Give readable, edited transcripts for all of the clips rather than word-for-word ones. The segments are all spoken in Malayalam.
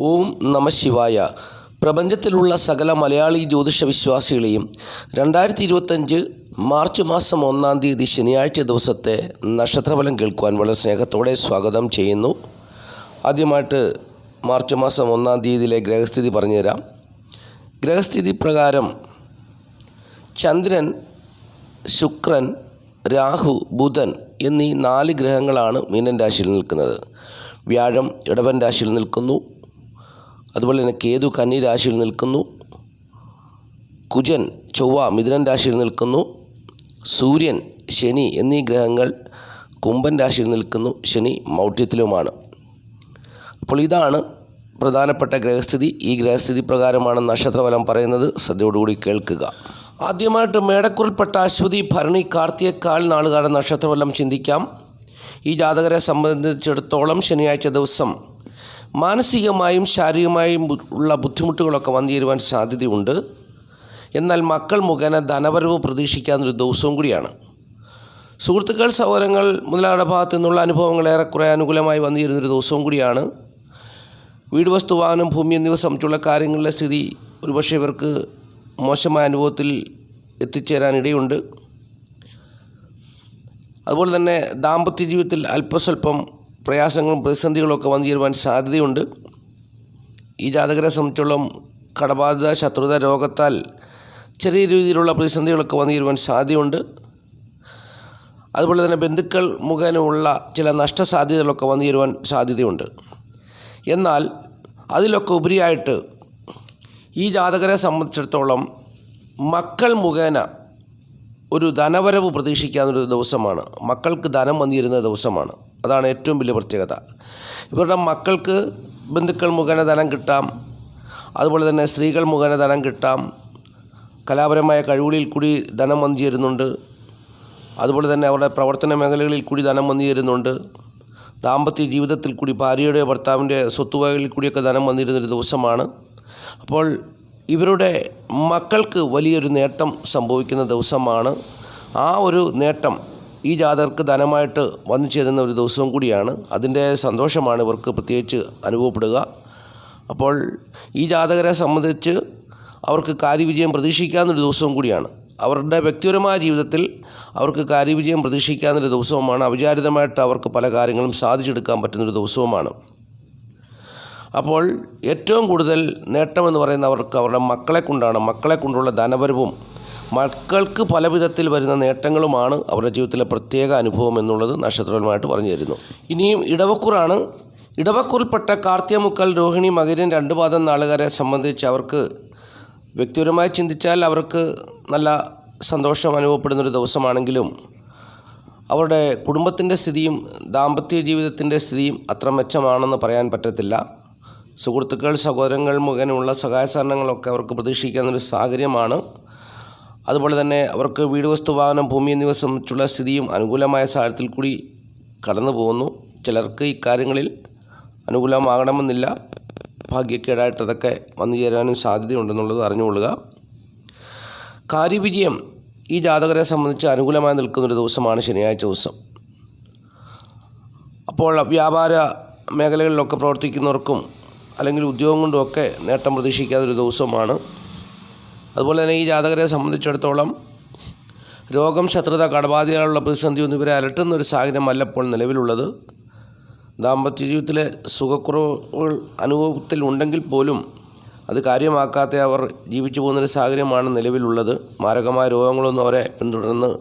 ഓം നമ ശിവായ. പ്രപഞ്ചത്തിലുള്ള സകല മലയാളി ജ്യോതിഷ വിശ്വാസികളെയും 2025 മാർച്ച് മാസം 1 തീയതി ശനിയാഴ്ച ദിവസത്തെ നക്ഷത്രഫലം കേൾക്കുവാൻ വളരെ സ്നേഹത്തോടെ സ്വാഗതം ചെയ്യുന്നു. ആദ്യമായിട്ട് മാർച്ച് മാസം 1 തീയതിയിലെ ഗ്രഹസ്ഥിതി പറഞ്ഞുതരാം. ഗ്രഹസ്ഥിതി പ്രകാരം ചന്ദ്രൻ, ശുക്രൻ, രാഹു, ബുധൻ എന്നീ 4 ഗ്രഹങ്ങളാണ് മീനൻ രാശിയിൽ നിൽക്കുന്നത്. വ്യാഴം ഇടവൻ രാശിയിൽ നിൽക്കുന്നു. അതുപോലെ തന്നെ കേതു കന്നി രാശിയിൽ നിൽക്കുന്നു. കുജൻ, ചൊവ്വ മിഥുനൻ രാശിയിൽ നിൽക്കുന്നു. സൂര്യൻ, ശനി എന്നീ ഗ്രഹങ്ങൾ കുംഭൻ രാശിയിൽ നിൽക്കുന്നു. ശനി മൗഢ്യത്തിലുമാണ്. അപ്പോൾ ഇതാണ് പ്രധാനപ്പെട്ട ഗ്രഹസ്ഥിതി. ഈ ഗ്രഹസ്ഥിതി പ്രകാരമാണ് നക്ഷത്രഫലം പറയുന്നത്. ശ്രദ്ധയോടുകൂടി കേൾക്കുക. ആദ്യമായിട്ട് മേടക്കുറിൽപ്പെട്ട അശ്വതി, ഭരണി, കാർത്തിക നാളുകാരുടെ നക്ഷത്രഫലം ചിന്തിക്കാം. ഈ ജാതകരെ സംബന്ധിച്ചിടത്തോളം ശനിയാഴ്ച ദിവസം മാനസികമായും ശാരീരികമായും ഉള്ള ബുദ്ധിമുട്ടുകളൊക്കെ വന്നു ചേരുവാൻ സാധ്യതയുണ്ട്. എന്നാൽ മക്കൾ മുഖേന ധനവരവ് പ്രതീക്ഷിക്കാവുന്നൊരു ദിവസവും കൂടിയാണ്. സുഹൃത്തുക്കൾ, സഹോദരങ്ങൾ മുതലാളുടെ ഭാഗത്തു നിന്നുള്ള അനുഭവങ്ങൾ ഏറെക്കുറെ അനുകൂലമായി വന്നു ചേരുന്നൊരു ദിവസവും കൂടിയാണ്. വീട്, വസ്തു, വാഹനം, ഭൂമി എന്നിവ സംബന്ധിച്ചുള്ള കാര്യങ്ങളിലെ സ്ഥിതി ഒരുപക്ഷെ ഇവർക്ക് മോശമായ അനുഭവത്തിൽ എത്തിച്ചേരാനിടയുണ്ട്. അതുപോലെ തന്നെ ദാമ്പത്യ ജീവിതത്തിൽ അല്പസ്വല്പം പ്രയാസങ്ങളും പ്രതിസന്ധികളൊക്കെ വന്നു ചേരുവാൻ സാധ്യതയുണ്ട്. ഈ ജാതകരെ സംബന്ധിച്ചോളം കടബാധ്യത, ശത്രുത, രോഗത്താൽ ചെറിയ രീതിയിലുള്ള പ്രതിസന്ധികളൊക്കെ വന്നു ചേരുവാൻ സാധ്യതയുണ്ട്. അതുപോലെ തന്നെ ബന്ധുക്കൾ മുഖേനയുള്ള ചില നഷ്ടസാധ്യതകളൊക്കെ വന്നു ചേരുവാൻ സാധ്യതയുണ്ട്. എന്നാൽ അതിലൊക്കെ ഉപരിയായിട്ട് ഈ ജാതകരെ സംബന്ധിച്ചിടത്തോളം മക്കൾ മുഖേന ഒരു ധനവരവ് പ്രതീക്ഷിക്കാവുന്നൊരു ദിവസമാണ്. മക്കൾക്ക് ധനം വന്നിരുന്ന ദിവസമാണ്. അതാണ് ഏറ്റവും വലിയ പ്രത്യേകത. ഇവരുടെ മക്കൾക്ക് ബന്ധുക്കൾ മുഖേന ധനം കിട്ടാം. അതുപോലെ തന്നെ സ്ത്രീകൾ മുഖേന ധനം കിട്ടാം. കലാപരമായ കഴിവുകളിൽ കൂടി ധനം വന്നു ചേരുന്നുണ്ട്. അതുപോലെ തന്നെ അവരുടെ പ്രവർത്തന മേഖലകളിൽ കൂടി ധനം വന്നു ചേരുന്നുണ്ട്. ദാമ്പത്യ ജീവിതത്തിൽ കൂടി ഭാര്യയുടെ ഭർത്താവിൻ്റെ സ്വത്തുവകകളിൽ കൂടിയൊക്കെ ധനം വന്നിരുന്നൊരു ദിവസമാണ്. അപ്പോൾ ഇവരുടെ മക്കൾക്ക് വലിയൊരു നേട്ടം സംഭവിക്കുന്ന ദിവസമാണ്. ആ ഒരു നേട്ടം ഈ ജാതകർക്ക് ധനമായിട്ട് വന്നു ചേരുന്ന ഒരു ദിവസവും കൂടിയാണ്. അതിൻ്റെ സന്തോഷമാണ് ഇവർക്ക് പ്രത്യേകിച്ച് അനുഭവപ്പെടുക. അപ്പോൾ ഈ ജാതകരെ സംബന്ധിച്ച് അവർക്ക് കാര്യവിജയം പ്രതീക്ഷിക്കാവുന്നൊരു ദിവസവും കൂടിയാണ്. അവരുടെ വ്യക്തിപരമായ ജീവിതത്തിൽ അവർക്ക് കാര്യവിജയം പ്രതീക്ഷിക്കാവുന്നൊരു ദിവസവുമാണ്. അവിചാരിതമായിട്ട് അവർക്ക് പല കാര്യങ്ങളും സാധിച്ചെടുക്കാൻ പറ്റുന്നൊരു ദിവസവുമാണ്. അപ്പോൾ ഏറ്റവും കൂടുതൽ നേട്ടമെന്ന് പറയുന്നവർക്ക് അവരുടെ മക്കളെ കൊണ്ടാണ്. മക്കളെ കൊണ്ടുള്ള ധനവരവും മക്കൾക്ക് പല വിധത്തിൽ വരുന്ന നേട്ടങ്ങളുമാണ് അവരുടെ ജീവിതത്തിലെ പ്രത്യേക അനുഭവം എന്നുള്ളത് നക്ഷത്രപരമായിട്ട് പറഞ്ഞു തരുന്നു. ഇനിയും ഇടവക്കൂറാണ്. ഇടവക്കൂറിൽപ്പെട്ട കാർത്തിക, മുക്കാൽ, രോഹിണി, മകരം 2 പാദം നാളുകാരെ സംബന്ധിച്ച് അവർക്ക് വ്യക്തിപരമായി ചിന്തിച്ചാൽ അവർക്ക് നല്ല സന്തോഷം അനുഭവപ്പെടുന്നൊരു ദിവസമാണെങ്കിലും അവരുടെ കുടുംബത്തിൻ്റെ സ്ഥിതിയും ദാമ്പത്യ ജീവിതത്തിൻ്റെ സ്ഥിതിയും അത്ര മെച്ചമാണെന്ന് പറയാൻ പറ്റത്തില്ല. സുഹൃത്തുക്കൾ, സഹോദരങ്ങൾ മുഖേനയുള്ള സഹായ സഹകരണങ്ങളൊക്കെ അവർക്ക് പ്രതീക്ഷിക്കാവുന്നൊരു സാഹചര്യമാണ്. അതുപോലെ തന്നെ അവർക്ക് വീട്, വസ്തു, വാഹനം, ഭൂമി എന്നിവ സംബന്ധിച്ചുള്ള സ്ഥിതിയും അനുകൂലമായ സാഹചര്യത്തിൽ കൂടി കടന്നു പോകുന്നു. ചിലർക്ക് ഇക്കാര്യങ്ങളിൽ അനുകൂലമാകണമെന്നില്ല. ഭാഗ്യക്കേടായിട്ടതൊക്കെ വന്നു ചേരാനും സാധ്യതയുണ്ടെന്നുള്ളത് അറിഞ്ഞുകൊള്ളുക. കാര്യവിജയം ഈ ജാതകരെ സംബന്ധിച്ച് അനുകൂലമായി നിൽക്കുന്നൊരു ദിവസമാണ് ശനിയാഴ്ച ദിവസം. അപ്പോൾ വ്യാപാര മേഖലകളിലൊക്കെ പ്രവർത്തിക്കുന്നവർക്കും അല്ലെങ്കിൽ ഉദ്യോഗം കൊണ്ടുമൊക്കെ നേട്ടം പ്രതീക്ഷിക്കാത്തൊരു ദിവസമാണ്. അതുപോലെ തന്നെ ഈ ജാതകരെ സംബന്ധിച്ചിടത്തോളം രോഗം, ശത്രുത, കടബാധ്യതകളുള്ള പ്രതിസന്ധി എന്നിവരെ അലട്ടുന്നൊരു സാഹചര്യമല്ല ഇപ്പോൾ നിലവിലുള്ളത്. ദാമ്പത്യ ജീവിതത്തിലെ സുഖക്കുറവുകൾ അനുഭവത്തിൽ ഉണ്ടെങ്കിൽ പോലും അത് കാര്യമാക്കാത്ത അവർ ജീവിച്ചു പോകുന്നൊരു സാഹചര്യമാണ് നിലവിലുള്ളത്. മാരകമായ രോഗങ്ങളൊന്നും അവരെ പിന്തുടർന്ന്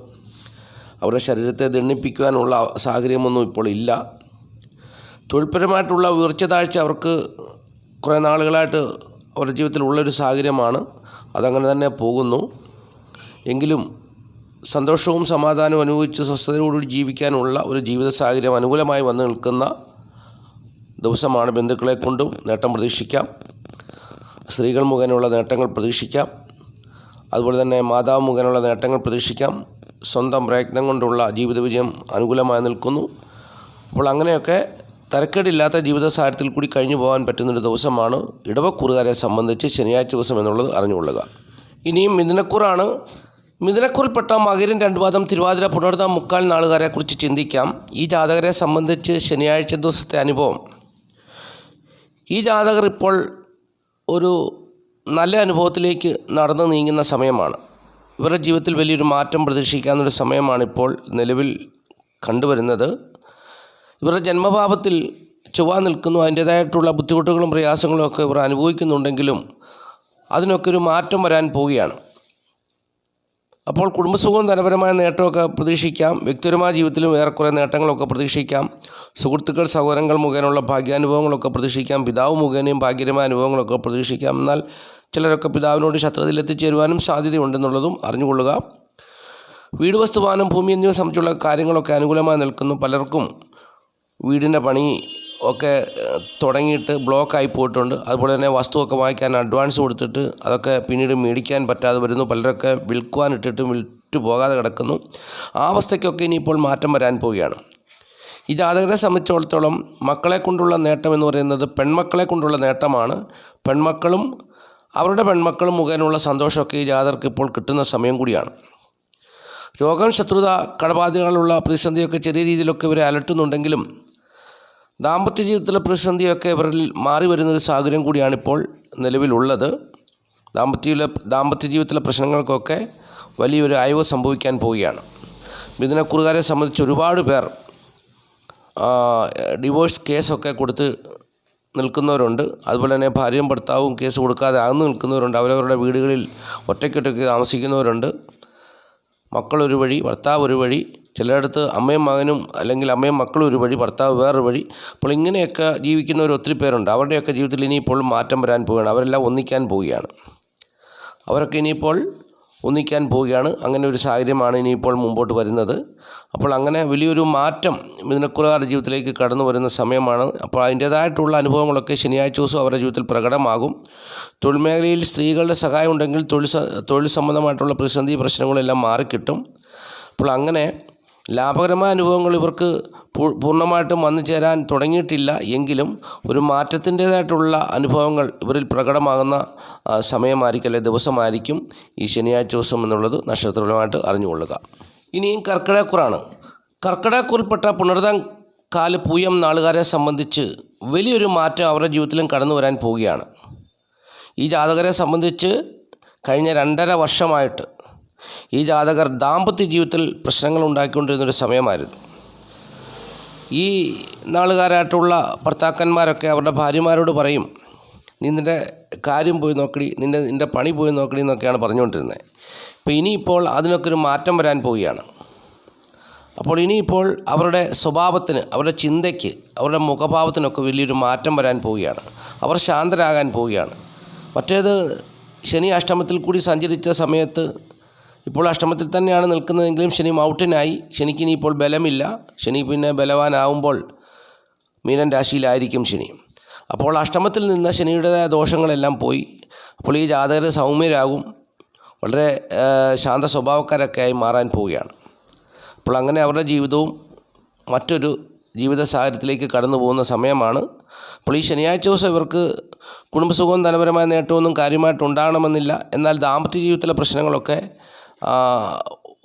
അവരുടെ ശരീരത്തെ ദണ്ഡിപ്പിക്കുവാനുള്ള സാഹചര്യമൊന്നും ഇപ്പോൾ ഇല്ല. തൊഴിൽപരമായിട്ടുള്ള ഉയർച്ച താഴ്ച അവർക്ക് കുറേ നാളുകളായിട്ട് അവരുടെ ജീവിതത്തിൽ ഉള്ളൊരു സാഹചര്യമാണ്. അതങ്ങനെ തന്നെ പോകുന്നു. എങ്കിലും സന്തോഷവും സമാധാനവും അനുഭവിച്ച് സ്വസ്ഥതയോടുകൂടി ജീവിക്കാനുള്ള ഒരു ജീവിത സാഹചര്യം അനുകൂലമായി വന്നു നിൽക്കുന്ന ദിവസമാണ്. ബന്ധുക്കളെ കൊണ്ടും നേട്ടം പ്രതീക്ഷിക്കാം. സ്ത്രീകൾ മുഖേനയുള്ള നേട്ടങ്ങൾ പ്രതീക്ഷിക്കാം. അതുപോലെ തന്നെ മാതാവ് മുഖേനയുള്ള നേട്ടങ്ങൾ പ്രതീക്ഷിക്കാം. സ്വന്തം പ്രയത്നം കൊണ്ടുള്ള ജീവിത വിജയം അനുകൂലമായി നിൽക്കുന്നു. അപ്പോൾ അങ്ങനെയൊക്കെ തരക്കേടില്ലാത്ത ജീവിത സാഹചര്യത്തിൽ കൂടി കഴിഞ്ഞു പോകാൻ പറ്റുന്നൊരു ദിവസമാണ് ഇടവക്കൂറുകാരെ സംബന്ധിച്ച് ശനിയാഴ്ച ദിവസം എന്നുള്ളത് അറിഞ്ഞുകൊള്ളുക. ഇനിയും മിഥുനക്കൂറാണ്. മിഥുനക്കൂറിൽപ്പെട്ട മകരം 2 പാദം, തിരുവാതിര, പുണർതം, മുക്കാൽ നാളുകാരെക്കുറിച്ച് ചിന്തിക്കാം. ഈ ജാതകരെ സംബന്ധിച്ച് ശനിയാഴ്ച ദിവസത്തെ അനുഭവം ഈ ജാതകർ ഇപ്പോൾ ഒരു നല്ല അനുഭവത്തിലേക്ക് നടന്നു നീങ്ങുന്ന സമയമാണ്. ഇവരുടെ ജീവിതത്തിൽ വലിയൊരു മാറ്റം പ്രതീക്ഷിക്കാവുന്നൊരു സമയമാണ് ഇപ്പോൾ നിലവിൽ കണ്ടുവരുന്നത്. ഇവരുടെ ജന്മഭാവത്തിൽ ചൊവ്വ നിൽക്കുന്നു. അതിൻ്റേതായിട്ടുള്ള ബുദ്ധിമുട്ടുകളും പ്രയാസങ്ങളും ഒക്കെ ഇവർ അനുഭവിക്കുന്നുണ്ടെങ്കിലും അതിനൊക്കെ ഒരു മാറ്റം വരാൻ പോവുകയാണ്. അപ്പോൾ കുടുംബസുഖവും ധനപരമായ നേട്ടമൊക്കെ പ്രതീക്ഷിക്കാം. വ്യക്തിപരമായ ജീവിതത്തിലും ഏറെക്കുറെ നേട്ടങ്ങളൊക്കെ പ്രതീക്ഷിക്കാം. സുഹൃത്തുക്കൾ സഹോദരങ്ങൾ മുഖേനയുള്ള ഭാഗ്യാനുഭവങ്ങളൊക്കെ പ്രതീക്ഷിക്കാം. പിതാവ് മുഖേനയും ഭാഗ്യകരമായ അനുഭവങ്ങളൊക്കെ പ്രതീക്ഷിക്കാം. എന്നാൽ ചിലരൊക്കെ പിതാവിനോട് ശത്രുതയിൽ എത്തിച്ചേരുവാനും സാധ്യതയുണ്ടെന്നുള്ളതും അറിഞ്ഞുകൊള്ളുക. വീട്, വസ്തുവാഹനം, ഭൂമി എന്നിവ സംബന്ധിച്ചുള്ള കാര്യങ്ങളൊക്കെ അനുകൂലമായി നിൽക്കുന്നു. പലർക്കും വീടിൻ്റെ പണി ഒക്കെ തുടങ്ങിയിട്ട് ബ്ലോക്കായി പോയിട്ടുണ്ട്. അതുപോലെ തന്നെ വസ്തുവൊക്കെ വാങ്ങിക്കാൻ അഡ്വാൻസ് കൊടുത്തിട്ട് അതൊക്കെ പിന്നീട് മേടിക്കാൻ പറ്റാതെ വരുന്നു. പലരൊക്കെ വിൽക്കുവാനിട്ടിട്ടും വിൽറ്റു പോകാതെ കിടക്കുന്നു. ആ അവസ്ഥയ്ക്കൊക്കെ ഇനിയിപ്പോൾ മാറ്റം വരാൻ പോവുകയാണ്. ഈ ജാതകരെ സംബന്ധിച്ചിടത്തോളം മക്കളെ കൊണ്ടുള്ള നേട്ടം എന്ന് പറയുന്നത് പെൺമക്കളെ കൊണ്ടുള്ള നേട്ടമാണ്. പെൺമക്കളും അവരുടെ പെൺമക്കളും മുഖേനയുള്ള സന്തോഷമൊക്കെ ഈ ജാതകർക്ക് ഇപ്പോൾ കിട്ടുന്ന സമയം കൂടിയാണ്. രോഗം, ശത്രുത, കടബാധ്യതകളുള്ള പ്രതിസന്ധിയൊക്കെ ചെറിയ രീതിയിലൊക്കെ ഇവരെ അലട്ടുന്നുണ്ടെങ്കിലും ദാമ്പത്യ ജീവിതത്തിലെ പ്രതിസന്ധിയൊക്കെ ഇവരിൽ മാറി വരുന്നൊരു സാഹചര്യം കൂടിയാണിപ്പോൾ നിലവിലുള്ളത്. ദാമ്പത്യ ജീവിതത്തിലെ പ്രശ്നങ്ങൾക്കൊക്കെ വലിയൊരു അയവ് സംഭവിക്കാൻ പോവുകയാണ്. മിഥുനക്കുറുകാരെ സംബന്ധിച്ച് ഒരുപാട് പേർ ഡിവോഴ്സ് കേസൊക്കെ കൊടുത്ത് നിൽക്കുന്നവരുണ്ട്. അതുപോലെ തന്നെ ഭാര്യയും ഭർത്താവും കേസ് കൊടുക്കാതെ അകന്നു നിൽക്കുന്നവരുണ്ട്. അവരവരുടെ വീടുകളിൽ ഒറ്റയ്ക്കൊറ്റയ്ക്ക് താമസിക്കുന്നവരുണ്ട്. മക്കളൊരു വഴി, ഭർത്താവ് ഒരു വഴി, ചിലയിടത്ത് അമ്മയും മകനും അല്ലെങ്കിൽ അമ്മയും മക്കളും ഒരു വഴി, ഭർത്താവ് വേറൊരു വഴി. അപ്പോൾ ഇങ്ങനെയൊക്കെ ജീവിക്കുന്നവർ ഒത്തിരി പേരുണ്ട്. അവരുടെയൊക്കെ ജീവിതത്തിൽ ഇനിയിപ്പോൾ മാറ്റം വരാൻ പോവുകയാണ്. അവരെല്ലാം ഒന്നിക്കാൻ പോവുകയാണ്. അവരൊക്കെ ഇനിയിപ്പോൾ ഒന്നിക്കാൻ പോവുകയാണ്. അങ്ങനെ ഒരു സാഹചര്യമാണ് ഇനിയിപ്പോൾ മുമ്പോട്ട് വരുന്നത്. അപ്പോൾ അങ്ങനെ വലിയൊരു മാറ്റം മിഥുനക്കുറുകാരുടെ ജീവിതത്തിലേക്ക് കടന്നു വരുന്ന സമയമാണ്. അപ്പോൾ അതിൻ്റേതായിട്ടുള്ള അനുഭവങ്ങളൊക്കെ ശനിയാഴ്ച ദിവസം അവരുടെ ജീവിതത്തിൽ പ്രകടമാകും. തൊഴിൽ മേഖലയിൽ സ്ത്രീകളുടെ സഹായം ഉണ്ടെങ്കിൽ തൊഴിൽ സംബന്ധമായിട്ടുള്ള പ്രതിസന്ധി പ്രശ്നങ്ങളെല്ലാം മാറിക്കിട്ടും. അപ്പോൾ അങ്ങനെ ലാഭകരമായ അനുഭവങ്ങൾ ഇവർക്ക് പൂർണ്ണമായിട്ടും വന്നു ചേരാൻ തുടങ്ങിയിട്ടില്ല എങ്കിലും ഒരു മാറ്റത്തിൻ്റേതായിട്ടുള്ള അനുഭവങ്ങൾ ഇവരിൽ പ്രകടമാകുന്ന സമയമായിരിക്കും, അല്ലെങ്കിൽ ദിവസമായിരിക്കും ഈ ശനിയാഴ്ച ദിവസം എന്നുള്ളത് നക്ഷത്രപരമായിട്ട് അറിഞ്ഞുകൊള്ളുക. ഇനിയും കർക്കിടകക്കുറാണ്. കർക്കിടകക്കുറിൽപ്പെട്ട പുണർതം കാല് പൂയം നാളുകാരെ സംബന്ധിച്ച് വലിയൊരു മാറ്റം അവരുടെ ജീവിതത്തിലും കടന്നു വരാൻ പോവുകയാണ്. ഈ ജാതകരെ സംബന്ധിച്ച് കഴിഞ്ഞ 2.5 വർഷമായിട്ട് ഈ ജാതകർ ദാമ്പത്യ ജീവിതത്തിൽ പ്രശ്നങ്ങൾ ഉണ്ടാക്കിക്കൊണ്ടിരുന്നൊരു സമയമായിരുന്നു. ഈ നാളുകാരായിട്ടുള്ള ഭർത്താക്കന്മാരൊക്കെ അവരുടെ ഭാര്യമാരോട് പറയും, നീ നിൻ്റെ കാര്യം പോയി നോക്കടി, നിൻ്റെ പണി പോയി നോക്കടി എന്നൊക്കെയാണ് പറഞ്ഞുകൊണ്ടിരുന്നത്. അപ്പോൾ ഇനിയിപ്പോൾ അതിനൊക്കെ ഒരു മാറ്റം വരാൻ പോവുകയാണ്. അപ്പോൾ ഇനിയിപ്പോൾ അവരുടെ സ്വഭാവത്തിന്, അവരുടെ ചിന്തയ്ക്ക്, അവരുടെ മുഖഭാവത്തിനൊക്കെ വലിയൊരു മാറ്റം വരാൻ പോവുകയാണ്. അവർ ശാന്തരാകാൻ പോവുകയാണ്. മറ്റേത് ശനി അഷ്ടമത്തിൽ കൂടി സഞ്ചരിച്ച സമയത്ത്, ഇപ്പോൾ അഷ്ടമത്തിൽ തന്നെയാണ് നിൽക്കുന്നതെങ്കിലും ശനി മൗട്ടനായി. ശനിക്ക് ഇനിയിപ്പോൾ ബലമില്ല. ശനി പിന്നെ ബലവാനാവുമ്പോൾ മീനൻ രാശിയിലായിരിക്കും ശനി. അപ്പോൾ അഷ്ടമത്തിൽ നിന്ന് ശനിയുടേതായ ദോഷങ്ങളെല്ലാം പോയി. അപ്പോൾ ഈ ജാതകർ സൗമ്യരാകും, വളരെ ശാന്ത സ്വഭാവക്കാരൊക്കെ ആയി മാറാൻ പോവുകയാണ്. അപ്പോൾ അങ്ങനെ അവരുടെ ജീവിതവും മറ്റൊരു ജീവിത സാഹചര്യത്തിലേക്ക് കടന്നു പോകുന്ന സമയമാണ്. അപ്പോൾ ഈ ശനിയാഴ്ച ദിവസം ഇവർക്ക് കുടുംബസുഖവും ധനപരമായ നേട്ടമൊന്നും കാര്യമായിട്ടുണ്ടാകണമെന്നില്ല. എന്നാൽ ദാമ്പത്യ ജീവിതത്തിലെ പ്രശ്നങ്ങളൊക്കെ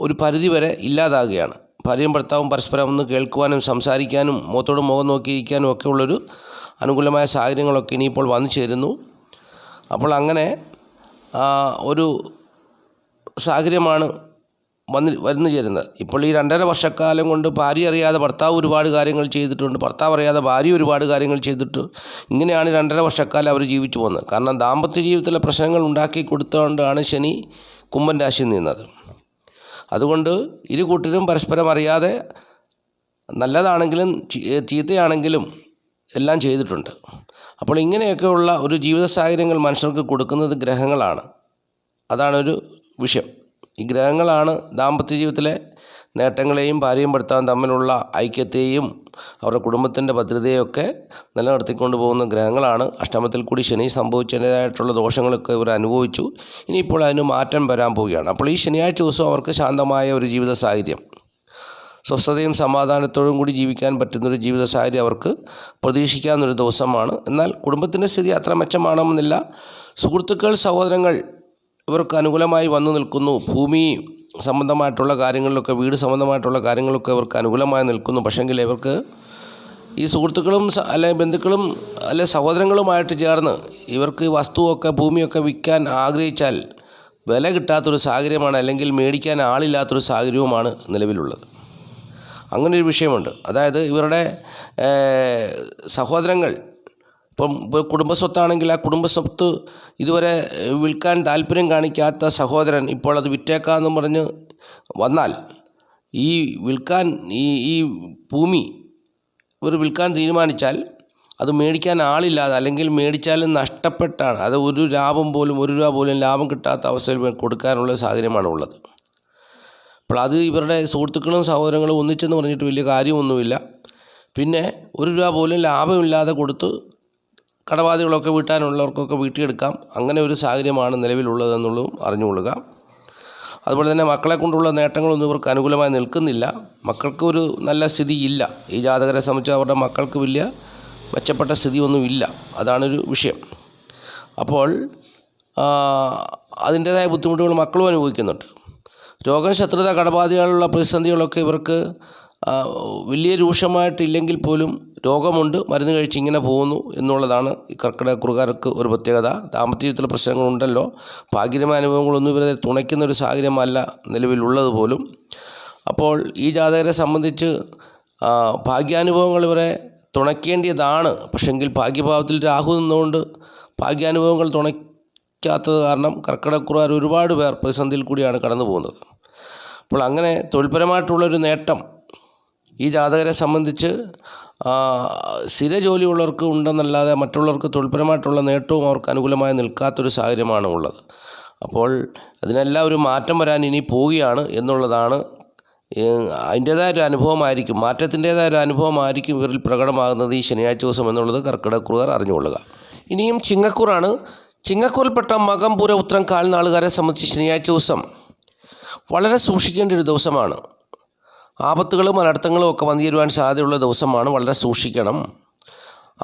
ഒരു പരിധിവരെ ഇല്ലാതാകുകയാണ്. ഭാര്യയും ഭർത്താവും പരസ്പരം ഒന്ന് കേൾക്കുവാനും സംസാരിക്കാനും മുഖത്തോട് മുഖം നോക്കിയിരിക്കാനും ഒക്കെ ഉള്ളൊരു അനുകൂലമായ സാഹചര്യങ്ങളൊക്കെ ഇനിയിപ്പോൾ വന്നു ചേരുന്നു. അപ്പോൾ അങ്ങനെ ഒരു സാഹചര്യമാണ് വന്നു ചേരുന്നത്. ഇപ്പോൾ ഈ 2.5 വർഷക്കാലം കൊണ്ട് ഭാര്യ അറിയാതെ ഭർത്താവ് ഒരുപാട് കാര്യങ്ങൾ ചെയ്തിട്ടുണ്ട്, ഭർത്താവ് അറിയാതെ ഭാര്യ ഒരുപാട് കാര്യങ്ങൾ ചെയ്തിട്ട് ഇങ്ങനെയാണ് 2.5 വർഷക്കാലം അവർ ജീവിച്ചു പോകുന്നത്. കാരണം ദാമ്പത്യ ജീവിതത്തിലെ പ്രശ്നങ്ങൾ ഉണ്ടാക്കി കൊടുത്തുകൊണ്ടാണ് ശനി കുംഭൻ രാശിയിൽ നിന്നത്. അതുകൊണ്ട് ഇരു കൂട്ടരും പരസ്പരം അറിയാതെ നല്ലതാണെങ്കിലും ചീത്തയാണെങ്കിലും എല്ലാം ചെയ്തിട്ടുണ്ട്. അപ്പോൾ ഇങ്ങനെയൊക്കെയുള്ള ഒരു ജീവിത സാഹചര്യങ്ങൾ മനുഷ്യർക്ക് കൊടുക്കുന്നത് ഗ്രഹങ്ങളാണ്. അതാണൊരു വിഷയം. ഈ ഗ്രഹങ്ങളാണ് ദാമ്പത്യ ജീവിതത്തിലെ നേട്ടങ്ങളെയും ഭാര്യയും ഭർത്താവും തമ്മിലുള്ള ഐക്യത്തെയും അവരുടെ കുടുംബത്തിൻ്റെ ഭദ്രതയൊക്കെ നിലനിർത്തിക്കൊണ്ട് പോകുന്ന ഗ്രഹങ്ങളാണ്. അഷ്ടമത്തിൽ കൂടി ശനി സംഭവിച്ചതിൻ്റേതായിട്ടുള്ള ദോഷങ്ങളൊക്കെ ഇവർ അനുഭവിച്ചു. ഇനിയിപ്പോൾ അതിന് മാറ്റം വരാൻ പോവുകയാണ്. അപ്പോൾ ഈ ശനിയാഴ്ച ദിവസം അവർക്ക് ശാന്തമായ ഒരു ജീവിത സാഹചര്യം, സ്വസ്ഥതയും സമാധാനത്തോടും കൂടി ജീവിക്കാൻ പറ്റുന്നൊരു ജീവിത സാഹചര്യം അവർക്ക് പ്രതീക്ഷിക്കാവുന്നൊരു ദിവസമാണ്. എന്നാൽ കുടുംബത്തിൻ്റെ സ്ഥിതി അത്ര മെച്ചമാണമെന്നില്ല. സുഹൃത്തുക്കൾ, സഹോദരങ്ങൾ ഇവർക്ക് അനുകൂലമായി വന്നു നിൽക്കുന്നു. ഭൂമി സംബന്ധമായിട്ടുള്ള കാര്യങ്ങളിലൊക്കെ, വീട് സംബന്ധമായിട്ടുള്ള കാര്യങ്ങളൊക്കെ ഇവർക്ക് അനുകൂലമായി നിൽക്കുന്നു. പക്ഷേങ്കിൽ ഇവർക്ക് ഈ സുഹൃത്തുക്കളും അല്ലെങ്കിൽ ബന്ധുക്കളും അല്ലെ സഹോദരങ്ങളുമായിട്ട് ചേർന്ന് ഇവർക്ക് വസ്തുവൊക്കെ ഭൂമിയൊക്കെ വിൽക്കാൻ ആഗ്രഹിച്ചാൽ വില കിട്ടാത്തൊരു സാഹചര്യമാണ്, അല്ലെങ്കിൽ മേടിക്കാൻ ആളില്ലാത്തൊരു സാഹചര്യവുമാണ് നിലവിലുള്ളത്. അങ്ങനൊരു വിഷയമുണ്ട്. അതായത് ഇവരുടെ സഹോദരങ്ങൾ ഇപ്പം കുടുംബസ്വത്താണെങ്കിൽ ആ കുടുംബസ്വത്ത് ഇതുവരെ വിൽക്കാൻ താല്പര്യം കാണിക്കാത്ത സഹോദരൻ ഇപ്പോൾ അത് വിറ്റേക്കാമെന്നും പറഞ്ഞ് വന്നാൽ ഈ വിൽക്കാൻ ഈ ഭൂമി ഇവർ വിൽക്കാൻ തീരുമാനിച്ചാൽ അത് മേടിക്കാൻ ആളില്ലാതെ, അല്ലെങ്കിൽ മേടിച്ചാലും നഷ്ടപ്പെട്ടാണ്, അത് ഒരു രൂപ പോലും ലാഭം കിട്ടാത്ത അവസ്ഥയിൽ കൊടുക്കാനുള്ള സാഹചര്യമാണ് ഉള്ളത്. അപ്പോൾ അത് ഇവരുടെ സുഹൃത്തുക്കളും സഹോദരങ്ങളും ഒന്നിച്ചെന്ന് പറഞ്ഞിട്ട് വലിയ കാര്യമൊന്നുമില്ല. പിന്നെ ഒരു രൂപ പോലും ലാഭമില്ലാതെ കൊടുത്ത് കടബാധ്യതകളൊക്കെ വീട്ടാനുള്ളവർക്കൊക്കെ വീട്ടിയെടുക്കാം. അങ്ങനെ ഒരു സാഹചര്യമാണ് നിലവിലുള്ളതെന്നുള്ളതും അറിഞ്ഞുകൊള്ളുക. അതുപോലെ തന്നെ മക്കളെ കൊണ്ടുള്ള നേട്ടങ്ങളൊന്നും ഇവർക്ക് അനുകൂലമായി നിൽക്കുന്നില്ല. മക്കൾക്ക് ഒരു നല്ല സ്ഥിതി ഇല്ല. ഈ ജാതകരെ സംബന്ധിച്ച് അവരുടെ മക്കൾക്ക് വലിയ മെച്ചപ്പെട്ട സ്ഥിതിയൊന്നും ഇല്ല. അതാണൊരു വിഷയം. അപ്പോൾ അതിൻ്റേതായ ബുദ്ധിമുട്ടുകൾ മക്കളും അനുഭവിക്കുന്നുണ്ട്. രോഗം, ശത്രുത, കടബാധ്യതകളുള്ള പ്രതിസന്ധികളൊക്കെ ഇവർക്ക് വലിയ രൂക്ഷമായിട്ടില്ലെങ്കിൽ പോലും രോഗമുണ്ട്, മരുന്ന് കഴിച്ച് ഇങ്ങനെ പോകുന്നു എന്നുള്ളതാണ് ഈ കർക്കിടകക്കുറുകാർക്ക് ഒരു പ്രത്യേകത. ദാമ്പത്യത്തിലെ പ്രശ്നങ്ങളുണ്ടല്ലോ, ഭാഗ്യമായ അനുഭവങ്ങളൊന്നും ഇവരെ തുണയ്ക്കുന്നൊരു സാഹചര്യമല്ല നിലവിലുള്ളത് പോലും. അപ്പോൾ ഈ ജാതകരെ സംബന്ധിച്ച് ഭാഗ്യാനുഭവങ്ങൾ ഇവരെ തുണയ്ക്കേണ്ടതാണ്. പക്ഷെങ്കിൽ ഭാഗ്യഭാവത്തിൽ രാഹു നിന്നുകൊണ്ട് ഭാഗ്യാനുഭവങ്ങൾ തുണയ്ക്കാത്തത് കാരണം കർക്കിടകക്കുറുകാർ ഒരുപാട് പേർ പ്രതിസന്ധിയിൽ കൂടിയാണ് കടന്നു പോകുന്നത്. അപ്പോൾ അങ്ങനെ തൊഴിൽപരമായിട്ടുള്ളൊരു നേട്ടം ഈ ജാതകരെ സംബന്ധിച്ച് സ്ഥിര ജോലിയുള്ളവർക്ക് ഉണ്ടെന്നല്ലാതെ മറ്റുള്ളവർക്ക് തൊഴിൽപരമായിട്ടുള്ള നേട്ടവും അവർക്ക് അനുകൂലമായി നിൽക്കാത്തൊരു സാഹചര്യമാണ് ഉള്ളത്. അപ്പോൾ അതിനെല്ലാം ഒരു മാറ്റം വരാൻ ഇനി പോവുകയാണ് എന്നുള്ളതാണ്. അതിൻ്റേതായൊരു അനുഭവമായിരിക്കും, മാറ്റത്തിൻ്റേതായ ഒരു അനുഭവമായിരിക്കും ഇവരിൽ പ്രകടമാകുന്നത് ഈ ശനിയാഴ്ച ദിവസം എന്നുള്ളത് കർക്കിടകക്കുറുകാർ അറിഞ്ഞുകൊള്ളുക. ഇനിയും ചിങ്ങക്കൂറാണ്. ചിങ്ങക്കൂറിൽപ്പെട്ട മകം, പൂരം, ഉത്രം, കാൽ നാളുകാരെ സംബന്ധിച്ച് ശനിയാഴ്ച ദിവസം വളരെ സൂക്ഷിക്കേണ്ട ഒരു ദിവസമാണ്. ആപത്തുകളും അനർത്ഥങ്ങളും ഒക്കെ വന്നു ചേരുവാൻ സാധ്യതയുള്ള ദിവസമാണ്. വളരെ സൂക്ഷിക്കണം.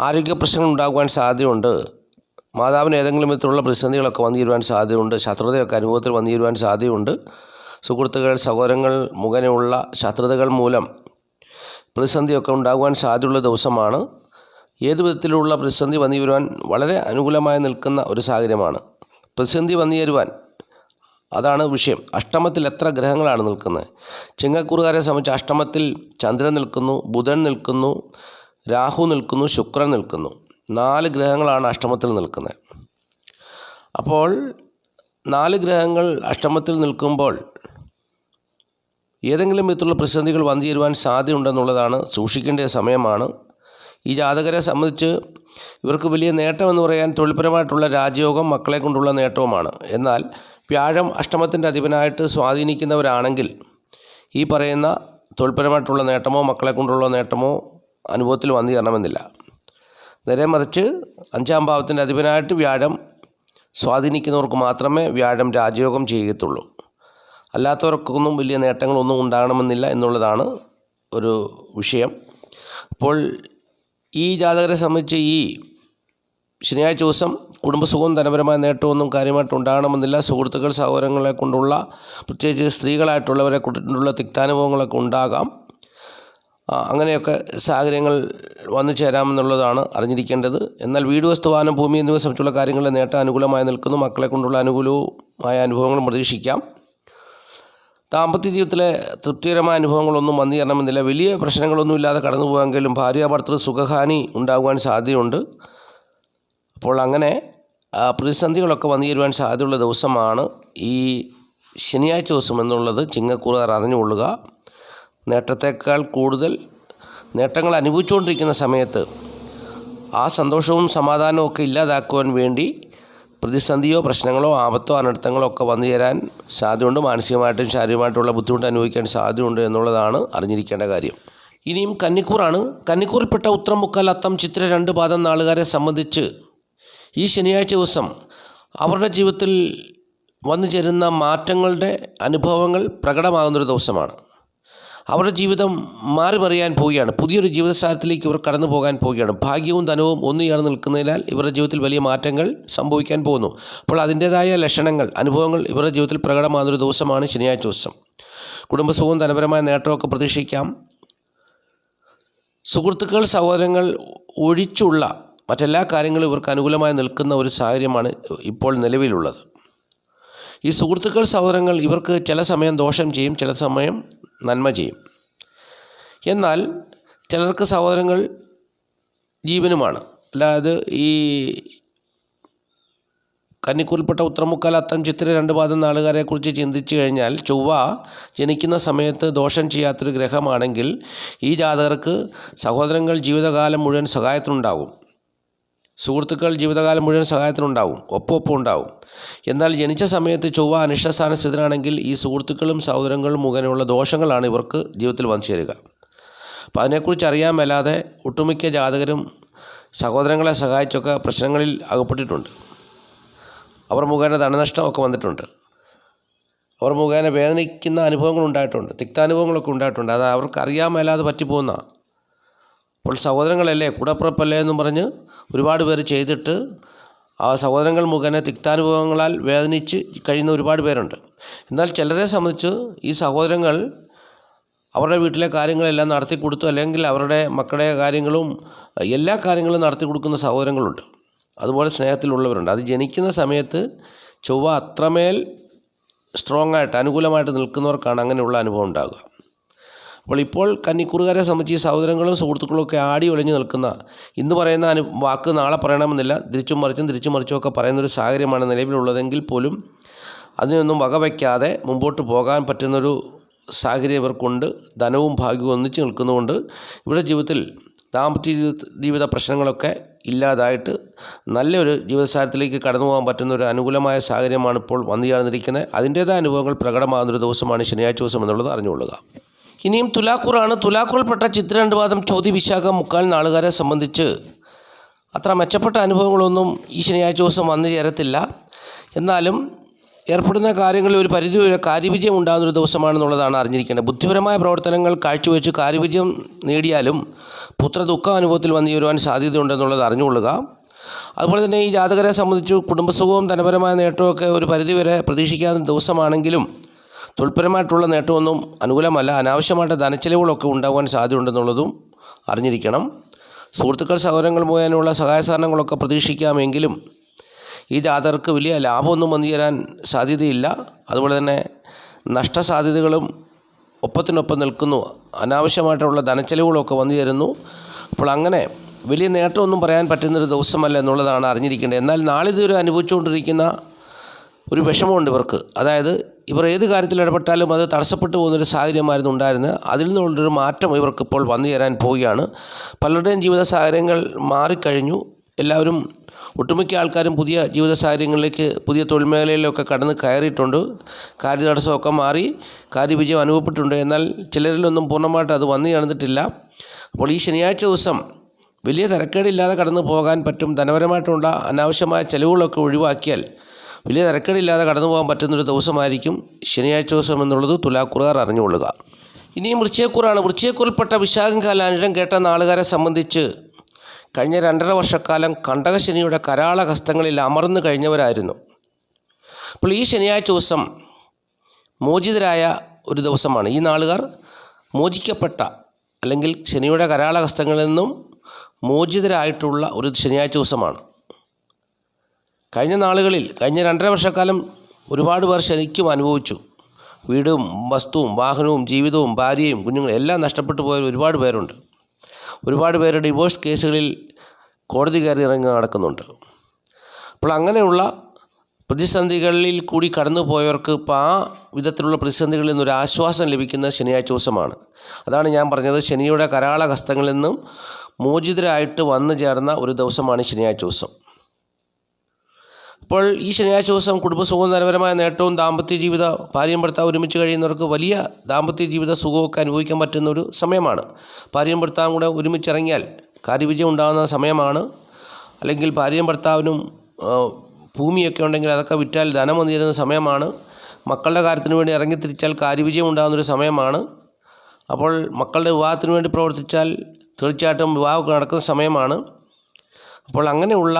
ആരോഗ്യ പ്രശ്നങ്ങൾ ഉണ്ടാകുവാൻ സാധ്യതയുണ്ട്. മാതാവിന് ഏതെങ്കിലും വിധത്തിലുള്ള പ്രതിസന്ധികളൊക്കെ വന്നു ചേരുവാൻ സാധ്യതയുണ്ട്. ശത്രുതയൊക്കെ അനുഭവത്തിൽ വന്നു ചേരുവാൻ സാധ്യതയുണ്ട്. സുഹൃത്തുക്കൾ, സഹോദരങ്ങൾ മുഖേനയുള്ള ശത്രുതകൾ മൂലം പ്രതിസന്ധിയൊക്കെ ഉണ്ടാകുവാൻ സാധ്യതയുള്ള ദിവസമാണ്. ഏതു വിധത്തിലുള്ള പ്രതിസന്ധി വന്നു ചേരുവാൻ വളരെ അനുകൂലമായി നിൽക്കുന്ന ഒരു സാഹചര്യമാണ്. പ്രതിസന്ധി വന്നു ചേരുവാൻ, അതാണ് വിഷയം. അഷ്ടമത്തിൽ എത്ര ഗ്രഹങ്ങളാണ് നിൽക്കുന്നത്? ചിങ്ങക്കൂറുകാരെ സംബന്ധിച്ച് അഷ്ടമത്തിൽ ചന്ദ്രൻ നിൽക്കുന്നു, ബുധൻ നിൽക്കുന്നു, രാഹു നിൽക്കുന്നു, ശുക്രൻ നിൽക്കുന്നു. 4 ഗ്രഹങ്ങളാണ് അഷ്ടമത്തിൽ നിൽക്കുന്നത്. അപ്പോൾ 4 ഗ്രഹങ്ങൾ അഷ്ടമത്തിൽ നിൽക്കുമ്പോൾ ഏതെങ്കിലും വിധത്തിലുള്ള പ്രതിസന്ധികൾ വന്നു ചേരുവാൻ സാധ്യതയുണ്ടെന്നുള്ളതാണ്. സൂക്ഷിക്കേണ്ട സമയമാണ്. ഈ ജാതകരെ സംബന്ധിച്ച് ഇവർക്ക് വലിയ നേട്ടമെന്ന് പറയാൻ തൊഴിൽപരമായിട്ടുള്ള രാജയോഗം, മക്കളെ കൊണ്ടുള്ള നേട്ടവുമാണ്. എന്നാൽ വ്യാഴം അഷ്ടമത്തിൻ്റെ അധിപനായിട്ട് സ്വാധീനിക്കുന്നവരാണെങ്കിൽ ഈ പറയുന്ന തൊഴിൽപരമായിട്ടുള്ള നേട്ടമോ മക്കളെ കൊണ്ടുള്ള നേട്ടമോ അനുഭവത്തിൽ വന്നു ചേരണമെന്നില്ല. നേരെ മറിച്ച് 5-ാം ഭാവത്തിൻ്റെ അധിപനായിട്ട് വ്യാഴം സ്വാധീനിക്കുന്നവർക്ക് മാത്രമേ വ്യാഴം രാജയോഗം ചെയ്യത്തുള്ളൂ. അല്ലാത്തവർക്കൊന്നും വലിയ നേട്ടങ്ങളൊന്നും ഉണ്ടാകണമെന്നില്ല എന്നുള്ളതാണ് ഒരു വിഷയം. അപ്പോൾ ഈ ജാതകരെ സംബന്ധിച്ച് ഈ ശനിയാഴ്ച ദിവസം കുടുംബസുഖവും ധനപരമായ നേട്ടമൊന്നും കാര്യമായിട്ട് ഉണ്ടാകണമെന്നില്ല. സുഹൃത്തുക്കൾ, സഹോദരങ്ങളെ കൊണ്ടുള്ള, പ്രത്യേകിച്ച് സ്ത്രീകളായിട്ടുള്ളവരെ കൊണ്ടുള്ള തിക്താനുഭവങ്ങളൊക്കെ ഉണ്ടാകാം. അങ്ങനെയൊക്കെ സാഹചര്യങ്ങൾ വന്നു ചേരാമെന്നുള്ളതാണ് അറിഞ്ഞിരിക്കേണ്ടത്. എന്നാൽ വീട്, വസ്തു, വാഹനം, ഭൂമി എന്നിവ സംബന്ധിച്ചുള്ള കാര്യങ്ങളിൽ നേട്ടം അനുകൂലമായി നിൽക്കുന്നു. മക്കളെ കൊണ്ടുള്ള അനുകൂലമായ അനുഭവങ്ങൾ പ്രതീക്ഷിക്കാം. ദാമ്പത്യ ജീവിതത്തിലെ തൃപ്തികരമായ അനുഭവങ്ങളൊന്നും വന്നു ചേരണമെന്നില്ല. വലിയ പ്രശ്നങ്ങളൊന്നും ഇല്ലാതെ കടന്നു പോകാമെങ്കിലും ഭാര്യാഭർത്തൃ സുഖഹാനി ഉണ്ടാകുവാൻ സാധ്യതയുണ്ട്. അപ്പോൾ അങ്ങനെ പ്രതിസന്ധികളൊക്കെ വന്നു ചേരുവാൻ സാധ്യതയുള്ള ദിവസമാണ് ഈ ശനിയാഴ്ച ദിവസം എന്നുള്ളത് ചിങ്ങക്കൂറുകാർ അറിഞ്ഞുകൊള്ളുക. നേട്ടത്തേക്കാൾ കൂടുതൽ നേട്ടങ്ങൾ അനുഭവിച്ചുകൊണ്ടിരിക്കുന്ന സമയത്ത് ആ സന്തോഷവും സമാധാനവും ഒക്കെ ഇല്ലാതാക്കുവാൻ വേണ്ടി പ്രതിസന്ധിയോ പ്രശ്നങ്ങളോ ആപത്തോ അനർത്ഥങ്ങളോ ഒക്കെ വന്നു ചേരാൻ സാധ്യതയുണ്ട്. മാനസികമായിട്ടും ശാരീരികമായിട്ടുള്ള ബുദ്ധിമുട്ട് അനുഭവിക്കാൻ സാധ്യതയുണ്ട് എന്നുള്ളതാണ് അറിഞ്ഞിരിക്കേണ്ട കാര്യം. ഇനിയും കന്നിക്കൂറാണ്. കന്നിക്കൂറിൽപ്പെട്ട ഉത്രം, മുക്കാൽ, അത്തം, ചിത്തിര 2 പാദം നാളുകാരെ സംബന്ധിച്ച് ഈ ശനിയാഴ്ച ദിവസം അവരുടെ ജീവിതത്തിൽ വന്നു ചേരുന്ന മാറ്റങ്ങളുടെ അനുഭവങ്ങൾ പ്രകടമാകുന്നൊരു ദിവസമാണ്. അവരുടെ ജീവിതം മാറിമറിയാൻ പോവുകയാണ്. പുതിയൊരു ജീവിതസാഹചര്യത്തിലേക്ക് ഇവർ കടന്നു പോകാൻ പോവുകയാണ്. ഭാഗ്യവും ധനവും ഒന്നുചേർന്ന് നിൽക്കുന്നതിനാൽ ഇവരുടെ ജീവിതത്തിൽ വലിയ മാറ്റങ്ങൾ സംഭവിക്കാൻ പോകുന്നു. അപ്പോൾ അതിൻ്റേതായ ലക്ഷണങ്ങൾ, അനുഭവങ്ങൾ ഇവരുടെ ജീവിതത്തിൽ പ്രകടമാകുന്നൊരു ദിവസമാണ് ശനിയാഴ്ച ദിവസം. കുടുംബസുഖവും ധനപരമായ നേട്ടമൊക്കെ പ്രതീക്ഷിക്കാം. സുഹൃത്തുക്കൾ, സഹോദരങ്ങൾ ഒഴിച്ചുള്ള മറ്റെല്ലാ കാര്യങ്ങളും ഇവർക്ക് അനുകൂലമായി നിൽക്കുന്ന ഒരു സാഹചര്യമാണ് ഇപ്പോൾ നിലവിലുള്ളത്. ഈ സുഹൃത്തുക്കൾ, സഹോദരങ്ങൾ ഇവർക്ക് ചില സമയം ദോഷം ചെയ്യും, ചില സമയം നന്മ ചെയ്യും. എന്നാൽ ചിലർക്ക് സഹോദരങ്ങൾ ജീവനുമാണ്. അല്ലാതെ ഈ കന്നിക്കൂറിൽപ്പെട്ട ഉത്തരമുക്കാൽ, അത്തം, ചിത്തിര 2 പാദം നാളുകാരെക്കുറിച്ച് ചിന്തിച്ചു കഴിഞ്ഞാൽ ചൊവ്വ ജനിക്കുന്ന സമയത്ത് ദോഷം ചെയ്യാത്തൊരു ഗ്രഹമാണെങ്കിൽ ഈ ജാതകർക്ക് സഹോദരങ്ങൾ ജീവിതകാലം മുഴുവൻ സഹായത്തിനുണ്ടാകും, സുഹൃത്തുക്കൾ ജീവിതകാലം മുഴുവൻ സഹായത്തിനുണ്ടാവും, ഒപ്പം ഉണ്ടാവും. എന്നാൽ ജനിച്ച സമയത്ത് ചൊവ്വ അനിഷ്ടസ്ഥാന സ്ഥിതനാണെങ്കിൽ ഈ സുഹൃത്തുക്കളും സഹോദരങ്ങളും മുഖേനയുള്ള ദോഷങ്ങളാണ് ഇവർക്ക് ജീവിതത്തിൽ വന്നു ചേരുക. അപ്പോൾ അതിനെക്കുറിച്ച് അറിയാൻ മേലാതെ ഒട്ടുമിക്ക ജാതകരും സഹോദരങ്ങളെ സഹായിച്ചൊക്കെ പ്രശ്നങ്ങളിൽ അകപ്പെട്ടിട്ടുണ്ട്. അവർ മുഖേന ധനനഷ്ടമൊക്കെ വന്നിട്ടുണ്ട്. അവർ മുഖേന വേദനിക്കുന്ന അനുഭവങ്ങളുണ്ടായിട്ടുണ്ട്, തിക്താനുഭവങ്ങളൊക്കെ ഉണ്ടായിട്ടുണ്ട്. അത് അവർക്ക് അറിയാൻ മേലാതെ പറ്റിപ്പോകുന്ന. അപ്പോൾ സഹോദരങ്ങളല്ലേ, കൂടപ്പുറപ്പല്ലേ എന്നും പറഞ്ഞ് ഒരുപാട് പേര് ചെയ്തിട്ട് ആ സഹോദരങ്ങൾ മുഖേന തിക്താനുഭവങ്ങളാൽ വേദനിച്ച് കഴിയുന്ന ഒരുപാട് പേരുണ്ട്. എന്നാൽ ചിലരെ സംബന്ധിച്ച് ഈ സഹോദരങ്ങൾ അവരുടെ വീട്ടിലെ കാര്യങ്ങളെല്ലാം നടത്തി കൊടുത്തു, അല്ലെങ്കിൽ അവരുടെ മക്കളുടെ കാര്യങ്ങളും എല്ലാ കാര്യങ്ങളും നടത്തി കൊടുക്കുന്ന സഹോദരങ്ങളുണ്ട്. അതുപോലെ സ്നേഹത്തിലുള്ളവരുണ്ട്. അത് ജനിക്കുന്ന സമയത്ത് ചൊവ്വ അത്രമേൽ സ്ട്രോങ് ആയിട്ട് അനുകൂലമായിട്ട് നിൽക്കുന്നവർക്കാണ് അങ്ങനെയുള്ള അനുഭവം ഉണ്ടാകുക. അപ്പോൾ ഇപ്പോൾ കന്നിക്കൂറുകാരെ സംബന്ധിച്ച് ഈ സഹോദരങ്ങളും സുഹൃത്തുക്കളും ഒക്കെ ആടി ഒളിഞ്ഞു നിൽക്കുന്ന, ഇന്ന് പറയുന്ന വാക്ക് നാളെ പറയണമെന്നില്ല, തിരിച്ചും മറിച്ചും ഒക്കെ പറയുന്നൊരു സാഹചര്യമാണ് നിലവിലുള്ളതെങ്കിൽ പോലും അതിനൊന്നും വകവയ്ക്കാതെ മുമ്പോട്ട് പോകാൻ പറ്റുന്നൊരു സാഹചര്യം ഇവർക്കുണ്ട്. ധനവും ഭാഗ്യവും ഒന്നിച്ച് നിൽക്കുന്നതുകൊണ്ട് ഇവിടെ ജീവിതത്തിൽ ദാമ്പത്യ ജീവിത പ്രശ്നങ്ങളൊക്കെ ഇല്ലാതായിട്ട് നല്ലൊരു ജീവിതസാഹചര്യത്തിലേക്ക് കടന്നു പോകാൻ പറ്റുന്ന ഒരു അനുകൂലമായ സാഹചര്യമാണ് ഇപ്പോൾ വന്നു ചേർന്നിരിക്കുന്നത്. അതിൻ്റേതായ അനുഭവങ്ങൾ പ്രകടമാകുന്നൊരു ദിവസമാണ് ശനിയാഴ്ച ദിവസം എന്നുള്ളത് അറിഞ്ഞുകൊള്ളുക. ഇനിയും തുലാക്കൂറാണ്. തുലാക്കൂറിൽപ്പെട്ട ചിത്ര 2 പാദം, ചോതി, വിശാഖം, മുക്കാൽ നാളുകാരെ സംബന്ധിച്ച് അത്ര മെച്ചപ്പെട്ട അനുഭവങ്ങളൊന്നും ഈ ശനിയാഴ്ച ദിവസം വന്നു ചേരത്തില്ല. എന്നാലും ഏർപ്പെടുന്ന കാര്യങ്ങളിൽ ഒരു പരിധിവരെ കാര്യവിജയം ഉണ്ടാകുന്നൊരു ദിവസമാണെന്നുള്ളതാണ് അറിഞ്ഞിരിക്കേണ്ടത്. ബുദ്ധിപരമായ പ്രവർത്തനങ്ങൾ കാഴ്ചവെച്ച് കാര്യവിജയം നേടിയാലും പുത്രദുഃഖ അനുഭവത്തിൽ വന്നു ചേരുവാൻ സാധ്യതയുണ്ടെന്നുള്ളത് അറിഞ്ഞുകൊള്ളുക. അതുപോലെ തന്നെ ഈ ജാതകരെ സംബന്ധിച്ച് കുടുംബസുഖവും ധനപരമായ നേട്ടമൊക്കെ ഒരു പരിധിവരെ പ്രതീക്ഷിക്കാവുന്ന ദിവസമാണെങ്കിലും തൊഴിൽപരമായിട്ടുള്ള നേട്ടമൊന്നും അനുകൂലമല്ല. അനാവശ്യമായിട്ട് ധനച്ചെലവുകളൊക്കെ ഉണ്ടാകാൻ സാധ്യതയുണ്ടെന്നുള്ളതും അറിഞ്ഞിരിക്കണം. സുഹൃത്തുക്കൾ, സഹോദരങ്ങൾ മുഖേനയുള്ള സഹായ സഹകരണങ്ങളൊക്കെ പ്രതീക്ഷിക്കാമെങ്കിലും ഈ ജാതകർക്ക് വലിയ ലാഭമൊന്നും വന്നു ചേരാൻ സാധ്യതയില്ല. അതുപോലെ തന്നെ നഷ്ടസാധ്യതകളും ഒപ്പത്തിനൊപ്പം നിൽക്കുന്നു. അനാവശ്യമായിട്ടുള്ള ധനച്ചെലവുകളൊക്കെ വന്നു ചേരുന്നു. അപ്പോൾ അങ്ങനെ വലിയ നേട്ടമൊന്നും പറയാൻ പറ്റുന്നൊരു ദിവസമല്ല എന്നുള്ളതാണ് അറിഞ്ഞിരിക്കേണ്ടത്. എന്നാൽ നാളിതുവരെ അനുഭവിച്ചുകൊണ്ടിരിക്കുന്ന ഒരു വിഷമമുണ്ട് ഇവർക്ക്. അതായത് ഇവർ ഏത് കാര്യത്തിൽ ഇടപെട്ടാലും അത് തടസ്സപ്പെട്ടു പോകുന്നൊരു സാഹചര്യമായിരുന്നു ഉണ്ടായിരുന്നത്. അതിൽ നിന്നുള്ളൊരു മാറ്റം ഇവർക്കിപ്പോൾ വന്നു ചേരാൻ പോവുകയാണ്. പലരുടെയും ജീവിത സാഹചര്യങ്ങൾ മാറിക്കഴിഞ്ഞു. എല്ലാവരും, ഒട്ടുമിക്ക ആൾക്കാരും പുതിയ ജീവിത സാഹചര്യങ്ങളിലേക്ക്, പുതിയ തൊഴിൽ മേഖലയിലൊക്കെ കടന്ന് കയറിയിട്ടുണ്ട്. കാര്യതടസ്സമൊക്കെ മാറി കാര്യവിജയം അനുഭവപ്പെട്ടിട്ടുണ്ട്. എന്നാൽ ചിലരിലൊന്നും പൂർണ്ണമായിട്ട് അത് വന്നു ചേർന്നിട്ടില്ല. അപ്പോൾ ഈ ശനിയാഴ്ച ദിവസം വലിയ തിരക്കേടില്ലാതെ കടന്നു പോകാൻ പറ്റും. ധനപരമായിട്ടുള്ള അനാവശ്യമായ ചെലവുകളൊക്കെ ഒഴിവാക്കിയാൽ വലിയ തിരക്കേടില്ലാതെ കടന്നു പോകാൻ പറ്റുന്നൊരു ദിവസമായിരിക്കും ശനിയാഴ്ച ദിവസം എന്നുള്ളത് തുലാക്കൂറുകാർ അറിഞ്ഞുകൊള്ളുക. ഇനിയും വൃശ്ചികക്കൂറാണ്. വൃശ്ചികക്കൂറിൽപ്പെട്ട വിശാഖം, കാല, അനിഴം കേട്ട നാളുകാരെ സംബന്ധിച്ച് കഴിഞ്ഞ 2.5 വർഷക്കാലം കണ്ടകശനിയുടെ കരാള ഹസ്തങ്ങളിൽ അമർന്നു കഴിഞ്ഞവരായിരുന്നു. അപ്പോൾ ഈ ശനിയാഴ്ച ദിവസം മോചിതരായ ഒരു ദിവസമാണ്. ഈ നാളുകാർ മോചിക്കപ്പെട്ട, അല്ലെങ്കിൽ ശനിയുടെ കരാള ഹസ്തങ്ങളിൽ നിന്നും മോചിതരായിട്ടുള്ള ഒരു ശനിയാഴ്ച ദിവസമാണ്. കഴിഞ്ഞ നാളുകളിൽ, കഴിഞ്ഞ 2.5 വർഷക്കാലം ഒരുപാട് പേർ ശനിക്കും അനുഭവിച്ചു. വീടും വസ്തുവും വാഹനവും ജീവിതവും ഭാര്യയും കുഞ്ഞുങ്ങളും എല്ലാം നഷ്ടപ്പെട്ടു പോയ ഒരുപാട് പേരുണ്ട്. ഒരുപാട് പേര് ഡിവോഴ്സ് കേസുകളിൽ കോടതി കയറി ഇറങ്ങി നടക്കുന്നുണ്ട്. അപ്പോൾ അങ്ങനെയുള്ള പ്രതിസന്ധികളിൽ കൂടി കടന്നു പോയവർക്ക് ഇപ്പോൾ ആ വിധത്തിലുള്ള പ്രതിസന്ധികളിൽ നിന്നൊരു ആശ്വാസം ലഭിക്കുന്ന ശനിയാഴ്ച ദിവസമാണ്. അതാണ് ഞാൻ പറഞ്ഞത്, ശനിയുടെ കരാള ഹസ്തങ്ങളിൽ നിന്നും മോചിതരായിട്ട് വന്നു ചേർന്ന ഒരു ദിവസമാണ് ശനിയാഴ്ച ദിവസം. അപ്പോൾ ഈ ശനിയാഴ്ച ദിവസം കുടുംബസുഖവും ധനപരമായ നേട്ടവും ദാമ്പത്യ ജീവിത, ഭാര്യയും ഭർത്താവ് ഒരുമിച്ച് കഴിയുന്നവർക്ക് വലിയ ദാമ്പത്യ ജീവിത സുഖമൊക്കെ അനുഭവിക്കാൻ പറ്റുന്നൊരു സമയമാണ്. ഭാര്യയും ഭർത്താവും കൂടെ ഒരുമിച്ചിറങ്ങിയാൽ കാര്യവിജയം ഉണ്ടാകുന്ന സമയമാണ്. അല്ലെങ്കിൽ ഭാര്യയും ഭർത്താവിനും ഭൂമിയൊക്കെ ഉണ്ടെങ്കിൽ അതൊക്കെ വിറ്റാൽ ധനം വന്നു ചേരുന്ന സമയമാണ്. മക്കളുടെ കാര്യത്തിന് വേണ്ടി ഇറങ്ങിത്തിരിച്ചാൽ കാര്യവിജയം ഉണ്ടാകുന്നൊരു സമയമാണ്. അപ്പോൾ മക്കളുടെ വിവാഹത്തിന് വേണ്ടി പ്രവർത്തിച്ചാൽ തീർച്ചയായിട്ടും വിവാഹമൊക്കെ നടക്കുന്ന സമയമാണ്. അപ്പോൾ അങ്ങനെയുള്ള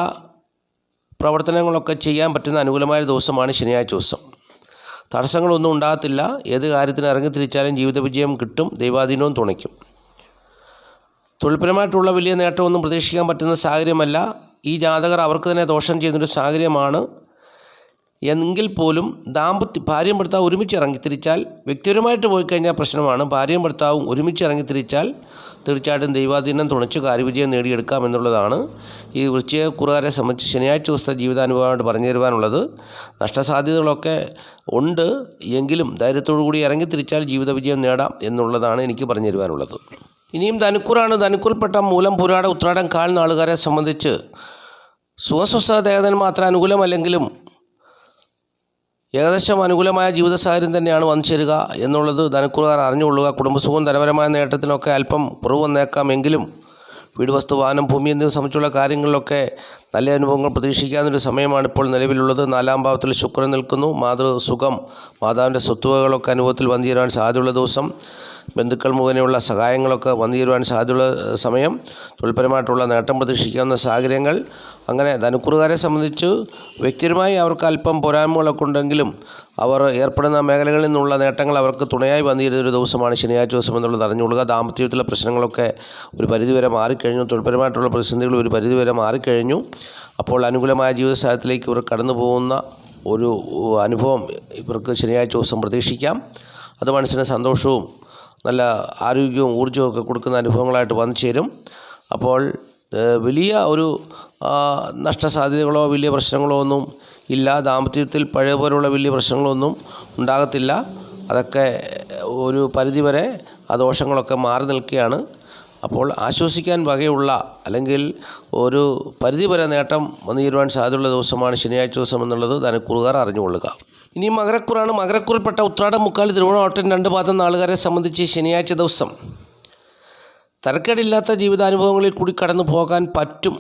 പ്രവർത്തനങ്ങളൊക്കെ ചെയ്യാൻ പറ്റുന്ന അനുകൂലമായ ദിവസമാണ് ശനിയാഴ്ച ദിവസം. തടസ്സങ്ങളൊന്നും ഉണ്ടാകത്തില്ല. ഏത് കാര്യത്തിന് ഇറങ്ങിത്തിരിച്ചാലും ജീവിത വിജയം കിട്ടും, ദൈവാധീനവും തുണയ്ക്കും. തൊഴിൽപരമായിട്ടുള്ള വലിയ നേട്ടമൊന്നും പ്രതീക്ഷിക്കാൻ പറ്റുന്ന സാഹചര്യമല്ല. ഈ ജാതകർ അവർക്ക് തന്നെ ദോഷം ചെയ്യുന്നൊരു സാഹചര്യമാണ്. എങ്കിൽ പോലും ഭാര്യയും ഭർത്താവ് ഒരുമിച്ച് ഇറങ്ങിത്തിരിച്ചാൽ, വ്യക്തിപരമായിട്ട് പോയി കഴിഞ്ഞാൽ പ്രശ്നമാണ്. ഭാര്യയും ഭർത്താവും ഒരുമിച്ച് ഇറങ്ങിത്തിരിച്ചാൽ തീർച്ചയായിട്ടും ദൈവാധീനം തുണച്ച് കാര്യവിജയം നേടിയെടുക്കാം എന്നുള്ളതാണ് ഈ വൃശ്ചികക്കുറുകാരെ സംബന്ധിച്ച് ശനിയാഴ്ച ദിവസത്തെ ജീവിതാനുഭവമായിട്ട് പറഞ്ഞു തരുവാനുള്ളത്. നഷ്ടസാധ്യതകളൊക്കെ ഉണ്ട്, എങ്കിലും ധൈര്യത്തോടു കൂടി ഇറങ്ങിത്തിരിച്ചാൽ ജീവിത വിജയം നേടാം എന്നുള്ളതാണ് എനിക്ക് പറഞ്ഞു തരുവാനുള്ളത്. ഇനിയും ധനുക്കൂറാണ്. ധനുക്കൂറിൽപ്പെട്ട മൂലം, പുരാട, ഉത്രാടം, കാൽ നാളുകാരെ സംബന്ധിച്ച് സുഖസ്വസ്ഥ ദേഹത്തിന് മാത്രം അനുകൂലമല്ലെങ്കിലും ഏകദേശം അനുകൂലമായ ജീവിത സാഹചര്യം തന്നെയാണ് വന്നു ചേരുക എന്നുള്ളത് ധനുക്കൂറുകാർ അറിഞ്ഞുകൊള്ളുക. കുടുംബസുഖവും ധനപരമായ നേട്ടത്തിനൊക്കെ അല്പം കുറവ് വന്നേക്കാമെങ്കിലും വീട്, വസ്തു, വാഹനം, ഭൂമി എന്നിവ സംബന്ധിച്ചുള്ള കാര്യങ്ങളിലൊക്കെ നല്ല അനുഭവങ്ങൾ പ്രതീക്ഷിക്കാവുന്നൊരു സമയമാണ് ഇപ്പോൾ നിലവിലുള്ളത്. 4-ാം ഭാവത്തിൽ ശുക്രൻ നിൽക്കുന്നു. മാതൃസുഖം, മാതാവിൻ്റെ സ്വത്തുവകകളൊക്കെ അനുഭവത്തിൽ വന്നു ചേരുവാൻ സാധ്യതയുള്ള ദിവസം. ബന്ധുക്കൾ മുഖേനയുള്ള സഹായങ്ങളൊക്കെ വന്നു ചേരുവാൻ സാധ്യതയുള്ള സമയം. തൊഴിൽപരമായിട്ടുള്ള നേട്ടം പ്രതീക്ഷിക്കാവുന്ന സാഹചര്യങ്ങൾ. അങ്ങനെ ധനുക്കൂറുകാരെ സംബന്ധിച്ച് വ്യക്തിപരമായി അവർക്ക് അല്പം പോരായ്മകളൊക്കെ ഉണ്ടെങ്കിലും അവർ ഏർപ്പെടുന്ന മേഖലകളിൽ നിന്നുള്ള നേട്ടങ്ങൾ അവർക്ക് തുണയായി വന്നിരുന്നൊരു ദിവസമാണ് ശനിയാഴ്ച ദിവസം എന്നുള്ളത് അറിഞ്ഞുകൊള്ളുക. ദാമ്പത്യത്തിലെ പ്രശ്നങ്ങളൊക്കെ ഒരു പരിധിവരെ മാറിക്കഴിഞ്ഞു. തൊഴിൽപരമായിട്ടുള്ള പ്രതിസന്ധികൾ ഒരു പരിധിവരെ മാറിക്കഴിഞ്ഞു. അപ്പോൾ അനുകൂലമായ ജീവിത സാഹചര്യത്തിലേക്ക് ഇവർ കടന്നു പോകുന്ന ഒരു അനുഭവം ഇവർക്ക് ശനിയാഴ്ച ദിവസം പ്രതീക്ഷിക്കാം. അത് മനസ്സിന് സന്തോഷവും നല്ല ആരോഗ്യവും ഊർജ്ജവും ഒക്കെ കൊടുക്കുന്ന അനുഭവങ്ങളായിട്ട് വന്നു ചേരും. അപ്പോൾ വലിയ ഒരു നഷ്ടസാധ്യതകളോ വലിയ പ്രശ്നങ്ങളോ ഒന്നും ഇല്ല. ദാമ്പത്യത്തിൽ പഴയ പോലുള്ള വലിയ പ്രശ്നങ്ങളൊന്നും ഉണ്ടാകത്തില്ല. അതൊക്കെ ഒരു പരിധിവരെ ആ ദോഷങ്ങളൊക്കെ മാറി നിൽക്കുകയാണ്. അപ്പോൾ ആശ്വസിക്കാൻ വകയുള്ള, അല്ലെങ്കിൽ ഒരു പരിധിവരെ നേട്ടം വന്നു ചേരുവാൻ സാധ്യതയുള്ള ദിവസമാണ് ശനിയാഴ്ച ദിവസം എന്നുള്ളത് ധനുക്കൂറുകാർ അറിഞ്ഞുകൊള്ളുക. ഇനി മകരക്കൂറാണ്. മകരക്കൂറിൽപ്പെട്ട ഉത്രാടം, മുക്കാൽ, തിരുവോണം, 2 പാദം നാളുകാരെ സംബന്ധിച്ച് ശനിയാഴ്ച ദിവസം തരക്കേടില്ലാത്ത ജീവിതാനുഭവങ്ങളിൽ കൂടി കടന്നു പോകാൻ പറ്റും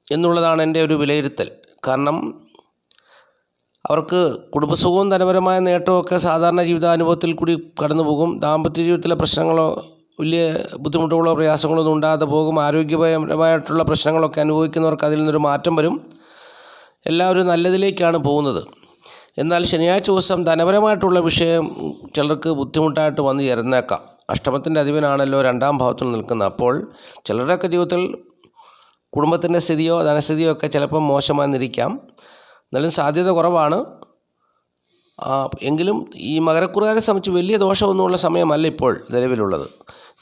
എന്നുള്ളതാണ് എൻ്റെ ഒരു വിലയിരുത്തൽ. കാരണം അവർക്ക് കുടുംബസുഖവും ധനപരമായ നേട്ടമൊക്കെ സാധാരണ ജീവിതാനുഭവത്തിൽ കൂടി കടന്നു പോകും. ദാമ്പത്യ ജീവിതത്തിലെ പ്രശ്നങ്ങളോ വലിയ ബുദ്ധിമുട്ടുകളോ പ്രയാസങ്ങളോ ഒന്നും ഉണ്ടാകാതെ പോകും. ആരോഗ്യപരമായിട്ടുള്ള പ്രശ്നങ്ങളൊക്കെ അനുഭവിക്കുന്നവർക്ക് അതിൽ നിന്നൊരു മാറ്റം വരും. എല്ലാവരും നല്ലതിലേക്കാണ് പോകുന്നത്. എന്നാൽ ശനിയാഴ്ച ദിവസം ധനപരമായിട്ടുള്ള വിഷയം ചിലർക്ക് ബുദ്ധിമുട്ടായിട്ട് വന്നു ചേർന്നേക്കാം. അഷ്ടമത്തിൻ്റെ അധിപനാണല്ലോ 2-ാം ഭാവത്തിൽ നിൽക്കുന്നത്. അപ്പോൾ ചിലരുടെയൊക്കെ ജീവിതത്തിൽ കുടുംബത്തിൻ്റെ സ്ഥിതിയോ ധനസ്ഥിതിയോ ഒക്കെ ചിലപ്പം മോശമായിരിക്കാം. എന്നാലും സാധ്യത കുറവാണ്. എങ്കിലും ഈ മകരക്കൂറുകാരെ സംബന്ധിച്ച് വലിയ ദോഷമൊന്നുമുള്ള സമയമല്ല ഇപ്പോൾ നിലവിലുള്ളത്.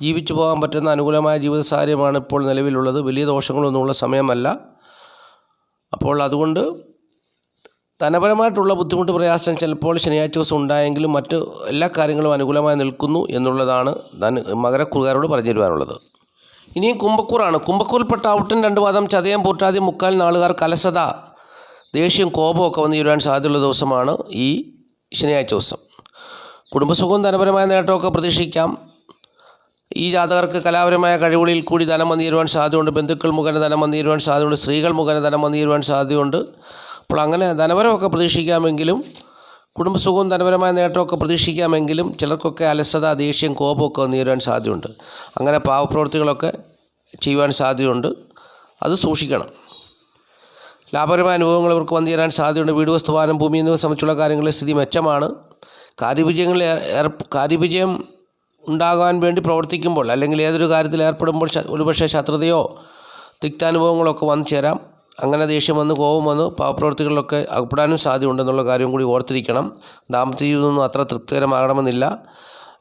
ജീവിച്ചു പോകാൻ പറ്റുന്ന അനുകൂലമായ ജീവിത സാഹചര്യമാണ് ഇപ്പോൾ നിലവിലുള്ളത്. വലിയ ദോഷങ്ങളൊന്നുമുള്ള സമയമല്ല. അപ്പോൾ അതുകൊണ്ട് ധനപരമായിട്ടുള്ള ബുദ്ധിമുട്ട്, പ്രയാസം ചിലപ്പോൾ ശനിയാഴ്ച ദിവസം ഉണ്ടായെങ്കിലും മറ്റ് എല്ലാ കാര്യങ്ങളും അനുകൂലമായി നിൽക്കുന്നു എന്നുള്ളതാണ് മകരക്കൂറുകാരോട് പറഞ്ഞു തരുവാനുള്ളത്. ഇനിയും കുംഭക്കൂറാണ്. കുംഭക്കൂറിൽപ്പെട്ട ഔട്ടൻ, 2 പാദം, ചതയം, പൂർട്ടാതി, മുക്കാൽ നാളുകാർ അലസത, ദേഷ്യം, കോപമൊക്കെ വന്നു ചേരുവാൻ സാധ്യതയുള്ള ദിവസമാണ് ഈ ശനിയാഴ്ച ദിവസം. കുടുംബസുഖവും ധനപരമായ നേട്ടമൊക്കെ പ്രതീക്ഷിക്കാം. ഈ ജാതകർക്ക് കലാപരമായ കഴിവുകളിൽ കൂടി ധനം വന്നു ചേരുവാൻ സാധ്യതയുണ്ട്. ബന്ധുക്കൾ മുഖേന ധനം വന്നു ചേരുവാൻ സാധ്യതയുണ്ട്. സ്ത്രീകൾ മുഖേന ധനം വന്നു ചേരുവാൻ സാധ്യതയുണ്ട്. അപ്പോൾ അങ്ങനെ ധനപരമൊക്കെ പ്രതീക്ഷിക്കാമെങ്കിലും, കുടുംബസുഖവും ധനപരമായ നേട്ടമൊക്കെ പ്രതീക്ഷിക്കാമെങ്കിലും ചിലർക്കൊക്കെ അലസത, ദേഷ്യം, കോപമൊക്കെ വന്നു ചേരുവാൻ സാധ്യതയുണ്ട്. അങ്ങനെ പാവപ്രവൃത്തികളൊക്കെ ചെയ്യുവാൻ സാധ്യതയുണ്ട്. അത് സൂക്ഷിക്കണം. ലാഭകരമായ അനുഭവങ്ങൾ ഇവർക്ക് വന്നു ചേരാൻ സാധ്യതയുണ്ട്. വീട്, വസ്തു, വാഹനം, ഭൂമി എന്നിവ സംബന്ധിച്ചുള്ള കാര്യങ്ങളിൽ സ്ഥിതി മെച്ചമാണ്. കാര്യവിജയം ഉണ്ടാകാൻ വേണ്ടി പ്രവർത്തിക്കുമ്പോൾ, അല്ലെങ്കിൽ ഏതൊരു കാര്യത്തിൽ ഏർപ്പെടുമ്പോൾ ഒരുപക്ഷെ ശത്രുതയോ തിക്താനുഭവങ്ങളൊക്കെ വന്നു ചേരാം. അങ്ങനെ ദേഷ്യം വന്ന്, കോപം വന്ന് പാവപ്രവൃത്തികളിലൊക്കെ അകപ്പെടാനും സാധ്യതയുണ്ടെന്നുള്ള കാര്യം കൂടി ഓർത്തിരിക്കണം. ദാമ്പത്യ ജീവിതമൊന്നും അത്ര തൃപ്തികരമാകണമെന്നില്ല.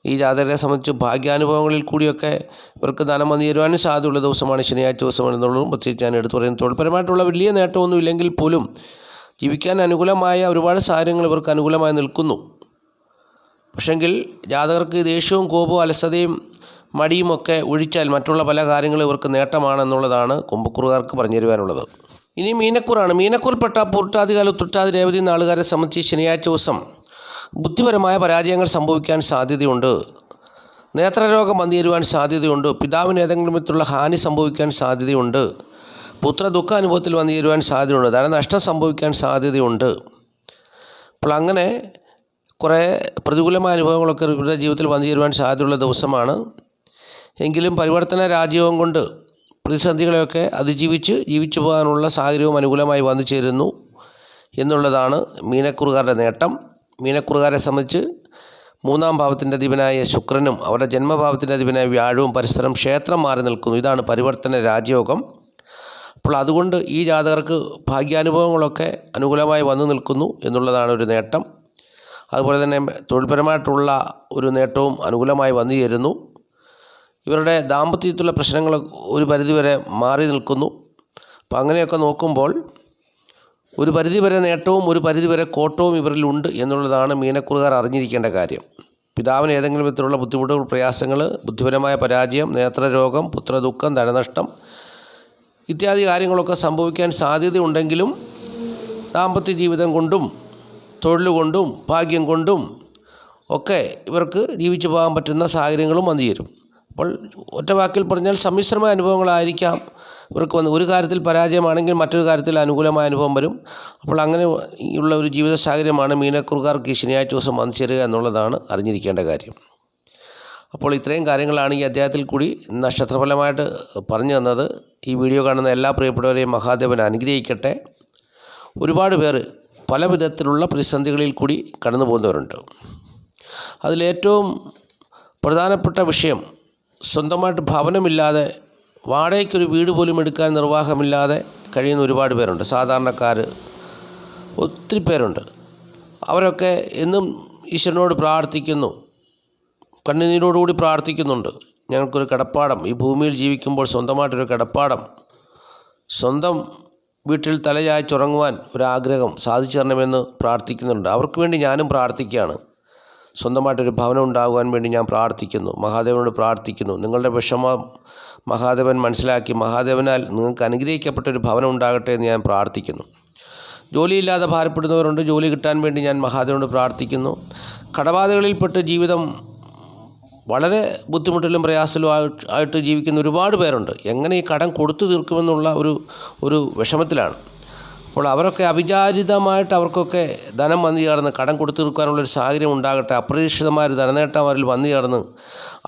ഈ ജാതകരെ സംബന്ധിച്ച് ഭാഗ്യാനുഭവങ്ങളിൽ കൂടിയൊക്കെ ഇവർക്ക് ധനം വന്നു ചേരുവാനും സാധ്യതയുള്ള ദിവസമാണ് ശനിയാഴ്ച ദിവസം എന്നുള്ളതും പ്രത്യേകിച്ച് ഞാൻ എടുത്തു പറയുന്നത്. തൊഴിൽപരമായിട്ടുള്ള വലിയ നേട്ടമൊന്നും ഇല്ലെങ്കിൽ പോലും ജീവിക്കാൻ അനുകൂലമായ ഒരുപാട് സാഹചര്യങ്ങൾ ഇവർക്ക് അനുകൂലമായി നിൽക്കുന്നു. പക്ഷെങ്കിൽ ജാതകർക്ക് ദേഷ്യവും, കോപവും, അലസതയും, മടിയുമൊക്കെ ഒഴിച്ചാൽ മറ്റുള്ള പല കാര്യങ്ങളും ഇവർക്ക് നേട്ടമാണെന്നുള്ളതാണ് കുംഭക്കൂറുകാർക്ക് പറഞ്ഞു തരുവാനുള്ളത്. ഇനി മീനക്കൂറാണ്. മീനക്കൂറിൽപ്പെട്ട പൂർട്ടാതികാല, ഉത്രട്ടാതി, രേവതി നാളുകാരെ സംബന്ധിച്ച് ശനിയാഴ്ച ദിവസം ബുദ്ധിപരമായ പരാജയങ്ങൾ സംഭവിക്കാൻ സാധ്യതയുണ്ട്. നേത്രരോഗം വന്നു ചേരുവാൻ സാധ്യതയുണ്ട്. പിതാവിന് ഏതെങ്കിലും വിധത്തിലുള്ള ഹാനി സംഭവിക്കാൻ സാധ്യതയുണ്ട്. പുത്ര ദുഃഖ അനുഭവത്തിൽ വന്നു ചേരുവാൻ സാധ്യതയുണ്ട്. ധനനഷ്ടം സംഭവിക്കാൻ സാധ്യതയുണ്ട്. അപ്പോൾ അങ്ങനെ കുറേ പ്രതികൂലമായ അനുഭവങ്ങളൊക്കെ ഇവരുടെ ജീവിതത്തിൽ വന്നു ചേരുവാൻ സാധ്യതയുള്ള ദിവസമാണ്. എങ്കിലും പരിവർത്തന രാജ്യവും കൊണ്ട് പ്രതിസന്ധികളെയൊക്കെ ജീവിച്ചു പോകാനുള്ള സാഹചര്യവും അനുകൂലമായി വന്നു ചേരുന്നു എന്നുള്ളതാണ് മീനക്കൂറുകാരുടെ നേട്ടം. മീനക്കൂറുകാരെ സംബന്ധിച്ച് മൂന്നാം ഭാവത്തിൻ്റെ അധിപനായ ശുക്രനും അവരുടെ ജന്മഭാവത്തിൻ്റെ അധിപനായ വ്യാഴവും പരസ്പരം ക്ഷേത്രം മാറി നിൽക്കുന്നു. ഇതാണ് പരിവർത്തന രാജയോഗം. അപ്പോൾ അതുകൊണ്ട് ഈ ജാതകർക്ക് ഭാഗ്യാനുഭവങ്ങളൊക്കെ അനുകൂലമായി വന്നു നിൽക്കുന്നു എന്നുള്ളതാണ് ഒരു നേട്ടം. അതുപോലെ തന്നെ തൊഴിൽപരമായിട്ടുള്ള ഒരു നേട്ടവും അനുകൂലമായി വന്നു ചേരുന്നു. ഇവരുടെ ദാമ്പത്യത്തിലുള്ള പ്രശ്നങ്ങൾ ഒരു പരിധിവരെ മാറി നിൽക്കുന്നു. അപ്പോൾ അങ്ങനെയൊക്കെ നോക്കുമ്പോൾ ഒരു പരിധിവരെ നേട്ടവും ഒരു പരിധിവരെ കോട്ടവും ഇവരിലുണ്ട് എന്നുള്ളതാണ് മീനക്കുറുകാർ അറിഞ്ഞിരിക്കേണ്ട കാര്യം. പിതാവിന് ഏതെങ്കിലും വിധത്തിലുള്ള ബുദ്ധിമുട്ടുകൾ, പ്രയാസങ്ങൾ, ബുദ്ധിപരമായ പരാജയം, നേത്രരോഗം, പുത്രദുഃഖം, ധനനഷ്ടം ഇത്യാദി കാര്യങ്ങളൊക്കെ സംഭവിക്കാൻ സാധ്യതയുണ്ടെങ്കിലും ദാമ്പത്യ ജീവിതം കൊണ്ടും തൊഴിൽ കൊണ്ടും ഭാഗ്യം കൊണ്ടും ഒക്കെ ഇവർക്ക് ജീവിച്ചു പോകാൻ പറ്റുന്ന സാഹചര്യങ്ങളും വന്നു ചേരും. അപ്പോൾ ഒറ്റ വാക്കിൽ പറഞ്ഞാൽ സമ്മിശ്രമായ അനുഭവങ്ങളായിരിക്കാം ഇവർക്ക് വന്ന്. ഒരു കാര്യത്തിൽ പരാജയമാണെങ്കിൽ മറ്റൊരു കാര്യത്തിൽ അനുകൂലമായ അനുഭവം വരും. അപ്പോൾ അങ്ങനെ ഉള്ള ഒരു ജീവിത സാഹചര്യമാണ് മീനക്കുറുകാർക്ക് ഈ ശനിയാഴ്ച ദിവസം വന്നു ചേരുക എന്നുള്ളതാണ് അറിഞ്ഞിരിക്കേണ്ട കാര്യം. അപ്പോൾ ഇത്രയും കാര്യങ്ങളാണ് ഈ അധ്യായത്തിൽ കൂടി നക്ഷത്രഫലമായിട്ട് പറഞ്ഞു തന്നത്. ഈ വീഡിയോ കാണുന്ന എല്ലാ പ്രിയപ്പെട്ടവരെയും മഹാദേവൻ അനുഗ്രഹിക്കട്ടെ. ഒരുപാട് പേർ പല വിധത്തിലുള്ള പ്രതിസന്ധികളിൽ കൂടി കടന്നു പോകുന്നവരുണ്ട്. അതിലേറ്റവും പ്രധാനപ്പെട്ട വിഷയം, സ്വന്തമായിട്ട് ഭവനമില്ലാതെ വാടകയ്ക്കൊരു വീട് പോലും എടുക്കാൻ നിർവാഹമില്ലാതെ കഴിയുന്ന ഒരുപാട് പേരുണ്ട്. സാധാരണക്കാർ ഒത്തിരി പേരുണ്ട്. അവരൊക്കെ എന്നും ഈശ്വരനോട് പ്രാർത്ഥിക്കുന്നു, കണ്ണുനീരോടുകൂടി പ്രാർത്ഥിക്കുന്നുണ്ട്. ഞങ്ങൾക്കൊരു കിടപ്പാടം, ഈ ഭൂമിയിൽ ജീവിക്കുമ്പോൾ സ്വന്തമായിട്ടൊരു കിടപ്പാടം, സ്വന്തം വീട്ടിൽ തലചായ്ച്ചുറങ്ങുവാൻ ഒരാഗ്രഹം സാധിച്ചു തരണമെന്ന് പ്രാർത്ഥിക്കുന്നുണ്ട്. അവർക്ക് വേണ്ടി ഞാനും പ്രാർത്ഥിക്കുകയാണ്. സ്വന്തമായിട്ടൊരു ഭവനം ഉണ്ടാകുവാൻ വേണ്ടി ഞാൻ പ്രാർത്ഥിക്കുന്നു, മഹാദേവനോട് പ്രാർത്ഥിക്കുന്നു. നിങ്ങളുടെ വിഷമം മഹാദേവൻ മനസ്സിലാക്കി മഹാദേവനാൽ നിങ്ങൾക്ക് അനുഗ്രഹിക്കപ്പെട്ടൊരു ഭവനം ഉണ്ടാകട്ടെ എന്ന് ഞാൻ പ്രാർത്ഥിക്കുന്നു. ജോലിയില്ലാതെ ഭാരപ്പെടുന്നവരുണ്ട്, ജോലി കിട്ടാൻ വേണ്ടി ഞാൻ മഹാദേവനോട് പ്രാർത്ഥിക്കുന്നു. കടബാധകളിൽപ്പെട്ട് ജീവിതം വളരെ ബുദ്ധിമുട്ടിലും പ്രയാസത്തിലും ആയിട്ട് ജീവിക്കുന്ന ഒരുപാട് പേരുണ്ട്. എങ്ങനെ ഈ കടം കൊടുത്തു തീർക്കുമെന്നുള്ള ഒരു വിഷമത്തിലാണ്. അപ്പോൾ അവരൊക്കെ അവിചാരിതമായിട്ട് അവർക്കൊക്കെ ധനം വന്നു ചേർന്ന് കടം കൊടുത്തു തീർക്കാനുള്ളൊരു സാഹചര്യം ഉണ്ടാകട്ടെ. അപ്രതീക്ഷിതമായൊരു ധനനേട്ടം അവരിൽ വന്നു ചേർന്ന്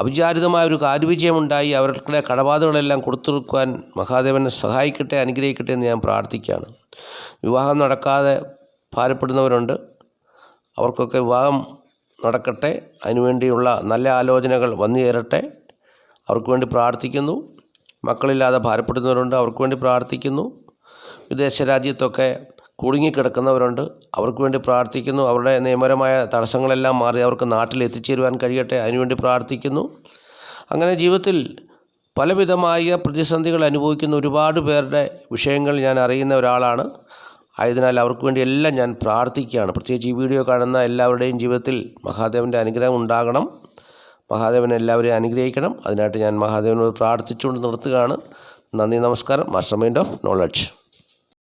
അവിചാരിതമായൊരു കാര്യവിജയമുണ്ടായി അവരുടെ കടബാധകളെല്ലാം കൊടുത്തു തീർക്കുവാൻ മഹാദേവനെ സഹായിക്കട്ടെ, അനുഗ്രഹിക്കട്ടെ എന്ന് ഞാൻ പ്രാർത്ഥിക്കുകയാണ്. വിവാഹം നടക്കാതെ ഭാരപ്പെടുന്നവരുണ്ട്. അവർക്കൊക്കെ വിവാഹം നടക്കട്ടെ, അതിനുവേണ്ടിയുള്ള നല്ല ആലോചനകൾ വന്നു ചേരട്ടെ, അവർക്ക് വേണ്ടി പ്രാർത്ഥിക്കുന്നു. മക്കളില്ലാതെ ഭാരപ്പെടുന്നവരുണ്ട്, അവർക്ക് വേണ്ടി പ്രാർത്ഥിക്കുന്നു. വിദേശ രാജ്യത്തൊക്കെ കുടുങ്ങിക്കിടക്കുന്നവരുണ്ട്, അവർക്ക് വേണ്ടി പ്രാർത്ഥിക്കുന്നു. അവരുടെ നിയമപരമായ തടസ്സങ്ങളെല്ലാം മാറി അവർക്ക് നാട്ടിൽ എത്തിച്ചേരുവാൻ കഴിയട്ടെ, അതിനുവേണ്ടി പ്രാർത്ഥിക്കുന്നു. അങ്ങനെ ജീവിതത്തിൽ പലവിധമായ പ്രതിസന്ധികൾ അനുഭവിക്കുന്ന ഒരുപാട് പേരുടെ വിഷയങ്ങൾ ഞാൻ അറിയുന്ന ഒരാളാണ്. ആയതിനാൽ അവർക്ക് വേണ്ടി എല്ലാം ഞാൻ പ്രാർത്ഥിക്കുകയാണ്. പ്രത്യേകിച്ച് ഈ വീഡിയോ കാണുന്ന എല്ലാവരുടെയും ജീവിതത്തിൽ മഹാദേവൻ്റെ അനുഗ്രഹം ഉണ്ടാകണം. മഹാദേവൻ എല്ലാവരെയും അനുഗ്രഹിക്കണം. അതിനായിട്ട് ഞാൻ മഹാദേവനോട് പ്രാർത്ഥിച്ചുകൊണ്ട് നിർത്തുകയാണ്. നന്ദി, നമസ്കാരം. Master mind of knowledge.